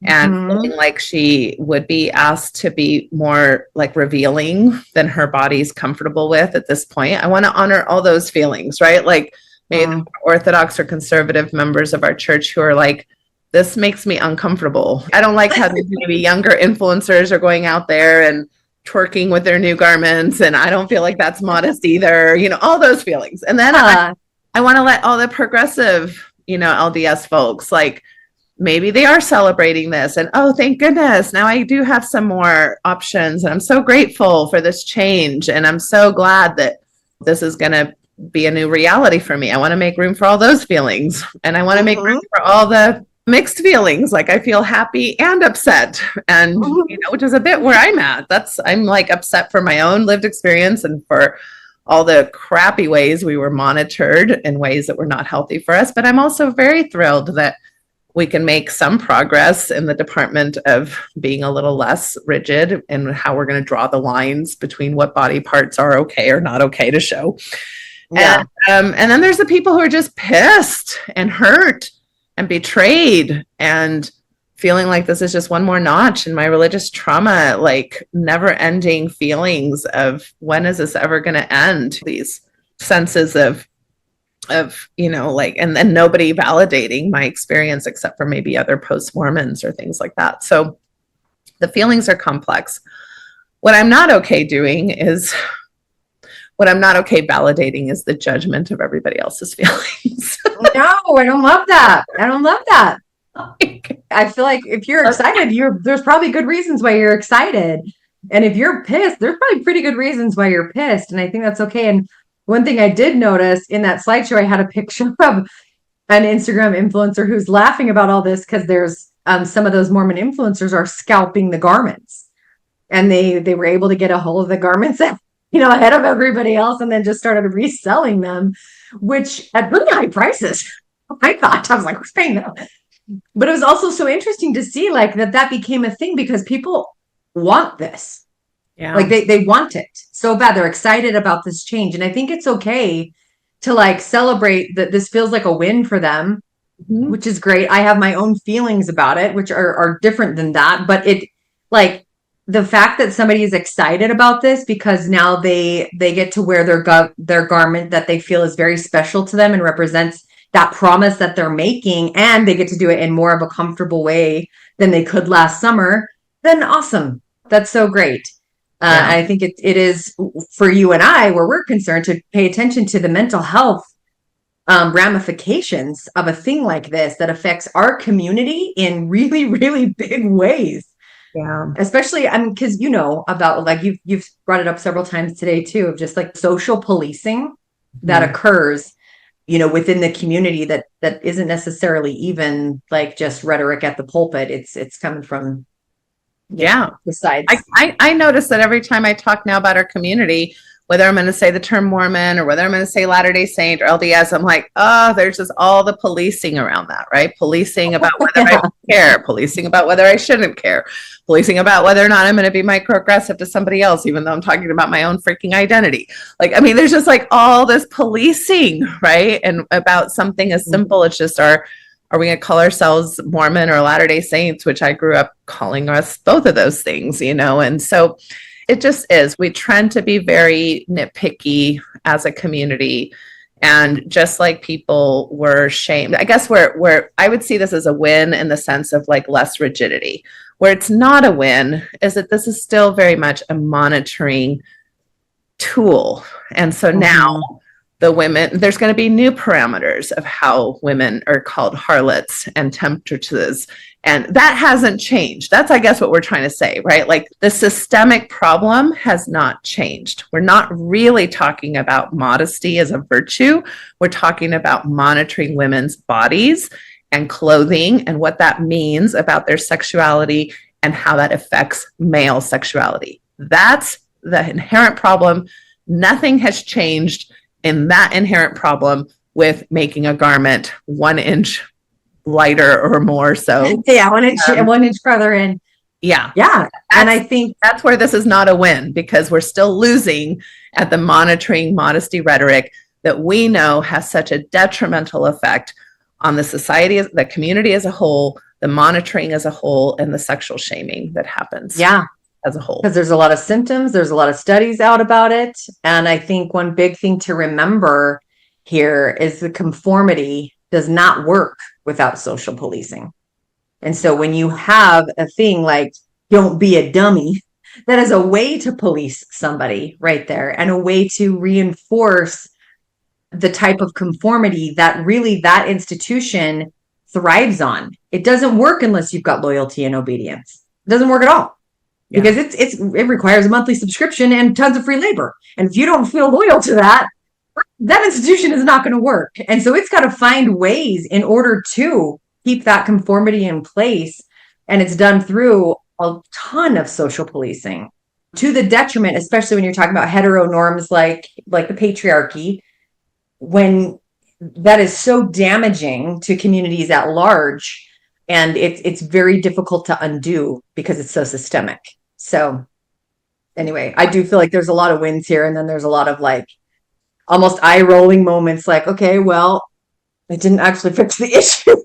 And feeling like she would be asked to be more like revealing than her body's comfortable with at this point. I want to honor all those feelings, right? Like maybe the Orthodox or conservative members of our church who are like, this makes me uncomfortable. I don't like how these maybe younger influencers are going out there and twerking with their new garments, and I don't feel like that's modest either, all those feelings. And then I want to let all the progressive, LDS folks, like, maybe they are celebrating this, and oh, thank goodness, now I do have some more options, and I'm so grateful for this change, and I'm so glad that this is going to be a new reality for me. I want to make room for all those feelings, and I want to make room for all the mixed feelings, like I feel happy and upset, and which is a bit where I'm at. I'm like upset for my own lived experience and for all the crappy ways we were monitored in ways that were not healthy for us. But I'm also very thrilled that we can make some progress in the department of being a little less rigid in how we're going to draw the lines between what body parts are okay or not okay to show. Yeah. And then there's the people who are just pissed and hurt and betrayed and feeling like this is just one more notch in my religious trauma, like never ending feelings of when is this ever going to end? These senses of, and then nobody validating my experience except for maybe other post-Mormons or things like that. So the feelings are complex. What I'm not okay validating is the judgment of everybody else's feelings. No, I don't love that. I feel like if you're excited, there's probably good reasons why you're excited. And if you're pissed, there's probably pretty good reasons why you're pissed. And I think that's okay. And one thing I did notice in that slideshow, I had a picture of an Instagram influencer who's laughing about all this because there's some of those Mormon influencers are scalping the garments, and they were able to get a hold of the garments ahead of everybody else, and then just started reselling them, which at really high prices. I was like, who's paying them? But it was also so interesting to see like that became a thing because people want this. Yeah. Like they want it so bad. They're excited about this change. And I think it's okay to like celebrate that this feels like a win for them, which is great. I have my own feelings about it, which are different than that. But it like the fact that somebody is excited about this because now they get to wear their garment that they feel is very special to them and represents that promise that they're making, and they get to do it in more of a comfortable way than they could last summer, then awesome. That's so great. I think it is for you and I, where we're concerned, to pay attention to the mental health ramifications of a thing like this that affects our community in really, really big ways. Yeah. Especially, because about like you've brought it up several times today too, of just like social policing that occurs, within the community that isn't necessarily even like just rhetoric at the pulpit. It's coming from the sides. I notice that every time I talk now about our community, whether I'm going to say the term Mormon or whether I'm going to say Latter-day Saint or LDS, I'm like, there's just all the policing around that, right? Policing about whether I care, policing about whether I shouldn't care, policing about whether or not I'm going to be microaggressive to somebody else, even though I'm talking about my own freaking identity. There's just like all this policing, right? And about something as simple as just are we going to call ourselves Mormon or Latter-day Saints, which I grew up calling us both of those things, and so it just is. We trend to be very nitpicky as a community. And just like people were shamed, I guess where I would see this as a win in the sense of like less rigidity. Where it's not a win is that this is still very much a monitoring tool. And so now the women, there's going to be new parameters of how women are called harlots and temptresses. And that hasn't changed. That's, I guess, what we're trying to say, right? Like the systemic problem has not changed. We're not really talking about modesty as a virtue. We're talking about monitoring women's bodies and clothing and what that means about their sexuality and how that affects male sexuality. That's the inherent problem. Nothing has changed in that inherent problem with making a garment 1 inch lighter or more. So 1 inch further in. Yeah. And I think that's where this is not a win, because we're still losing at the monitoring modesty rhetoric that we know has such a detrimental effect on the society, the community as a whole, the monitoring as a whole, and the sexual shaming that happens. As a whole. Because there's a lot of symptoms, there's a lot of studies out about it. And I think one big thing to remember here is the conformity does not work without social policing. And so when you have a thing like don't be a dummy, that is a way to police somebody right there, and a way to reinforce the type of conformity that really that institution thrives on. It doesn't work unless you've got loyalty and obedience. It doesn't work at all. Yeah. Because it requires a monthly subscription and tons of free labor. And if you don't feel loyal to that institution is not going to work. And so it's got to find ways in order to keep that conformity in place. And it's done through a ton of social policing, to the detriment, especially when you're talking about hetero norms like the patriarchy, when that is so damaging to communities at large. And it's very difficult to undo because it's so systemic. So anyway, I do feel like there's a lot of wins here. And then there's a lot of like almost eye-rolling moments like, okay, well, it didn't actually fix the issue.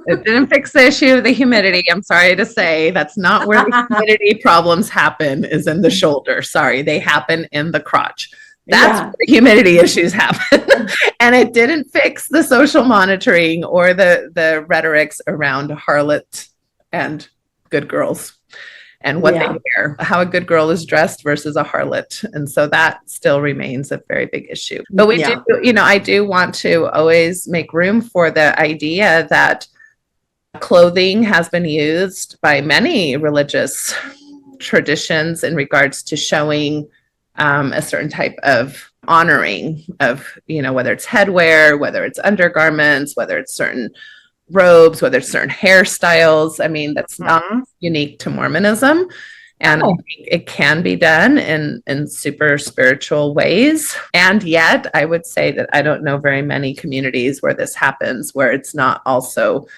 It didn't fix the issue of the humidity. I'm sorry to say that's not where the humidity problems happen, is in the shoulder. Sorry, they happen in the crotch. That's where the humidity issues happen. And it didn't fix the social monitoring or the rhetorics around harlot and good girls and what they wear, how a good girl is dressed versus a harlot. And so that still remains a very big issue. But we do, I do want to always make room for the idea that clothing has been used by many religious traditions in regards to showing a certain type of honoring of, whether it's headwear, whether it's undergarments, whether it's certain robes, whether it's certain hairstyles. I mean, that's not unique to Mormonism. And I think it can be done in super spiritual ways. And yet I would say that I don't know very many communities where this happens, where it's not also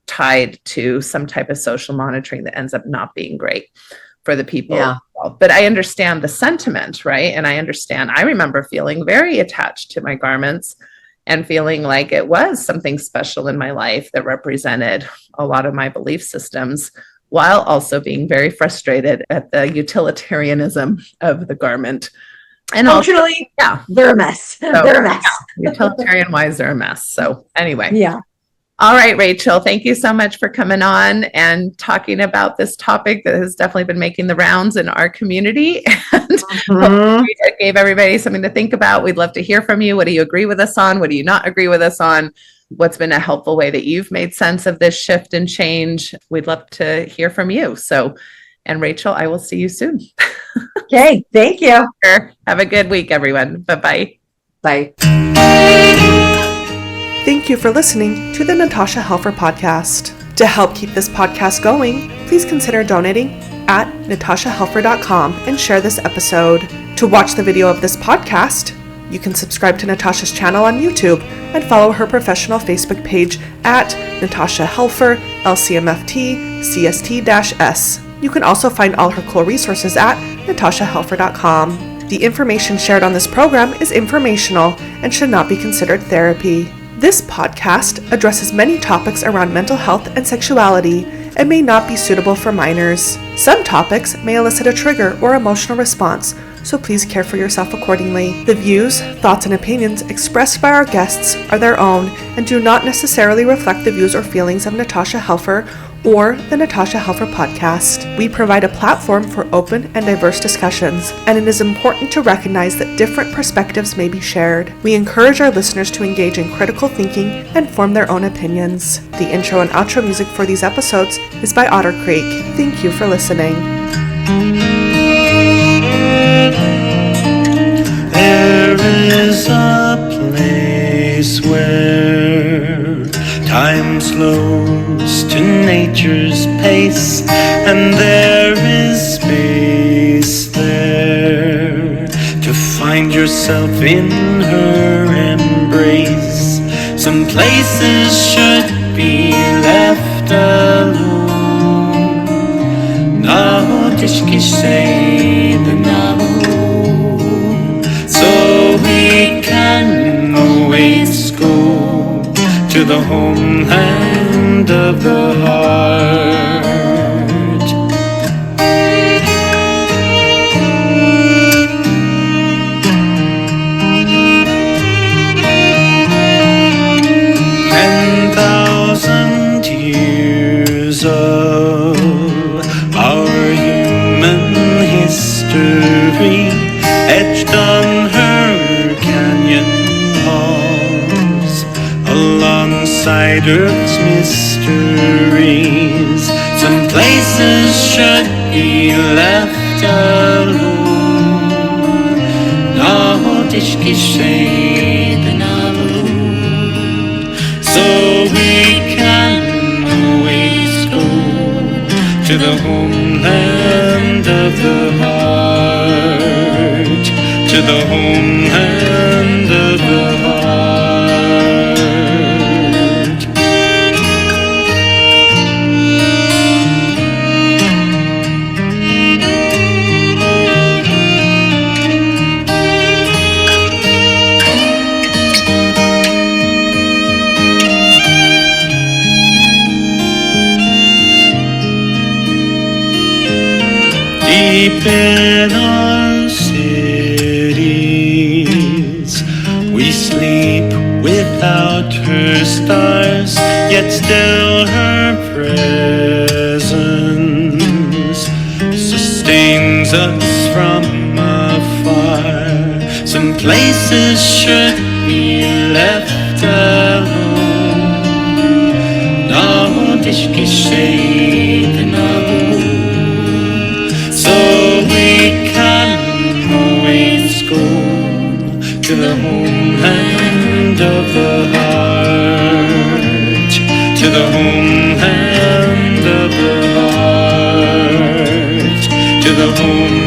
tied to some type of social monitoring that ends up not being great for the people involved. But I understand the sentiment, right? And I remember feeling very attached to my garments and feeling like it was something special in my life that represented a lot of my belief systems, while also being very frustrated at the utilitarianism of the garment. And functionally, they're a mess. They're a mess. Utilitarian-wise, they're a mess. So anyway. Yeah. All right, Rachel, thank you so much for coming on and talking about this topic that has definitely been making the rounds in our community. And hopefully it gave everybody something to think about. We'd love to hear from you. What do you agree with us on? What do you not agree with us on? What's been a helpful way that you've made sense of this shift and change? We'd love to hear from you. And Rachel, I will see you soon. Okay, thank you. Have a good week, everyone. Bye-bye. Bye. Thank you for listening to the Natasha Helfer Podcast. To help keep this podcast going, please consider donating at natashahelfer.com and share this episode. To watch the video of this podcast, you can subscribe to Natasha's channel on YouTube and follow her professional Facebook page at Natasha Helfer, LCMFT, CST-S. You can also find all her cool resources at natashahelfer.com. The information shared on this program is informational and should not be considered therapy. This podcast addresses many topics around mental health and sexuality and may not be suitable for minors. Some topics may elicit a trigger or emotional response, so please care for yourself accordingly. The views, thoughts, and opinions expressed by our guests are their own and do not necessarily reflect the views or feelings of Natasha Helfer or the Natasha Helfer Podcast. We provide a platform for open and diverse discussions, and it is important to recognize that different perspectives may be shared. We encourage our listeners to engage in critical thinking and form their own opinions. The intro and outro music for these episodes is by Otter Creek. Thank you for listening. There is a place where time slows to nature's pace, and there is space there to find yourself in her embrace. Some places should be left alone. Na tishki say the Navajo, so we can always go to the homeland of the heart. inside Earth's mysteries. Some places should be left alone. Något geschehen alone. So we can always go to the homeland of the heart. To the homeland of the heart. Deep in our cities, we sleep without her stars, yet still her presence sustains us from afar. Some places should be left alone. Något geschehen alone. So we can always go to the homeland of the heart. To the homeland of the heart. To the homeland.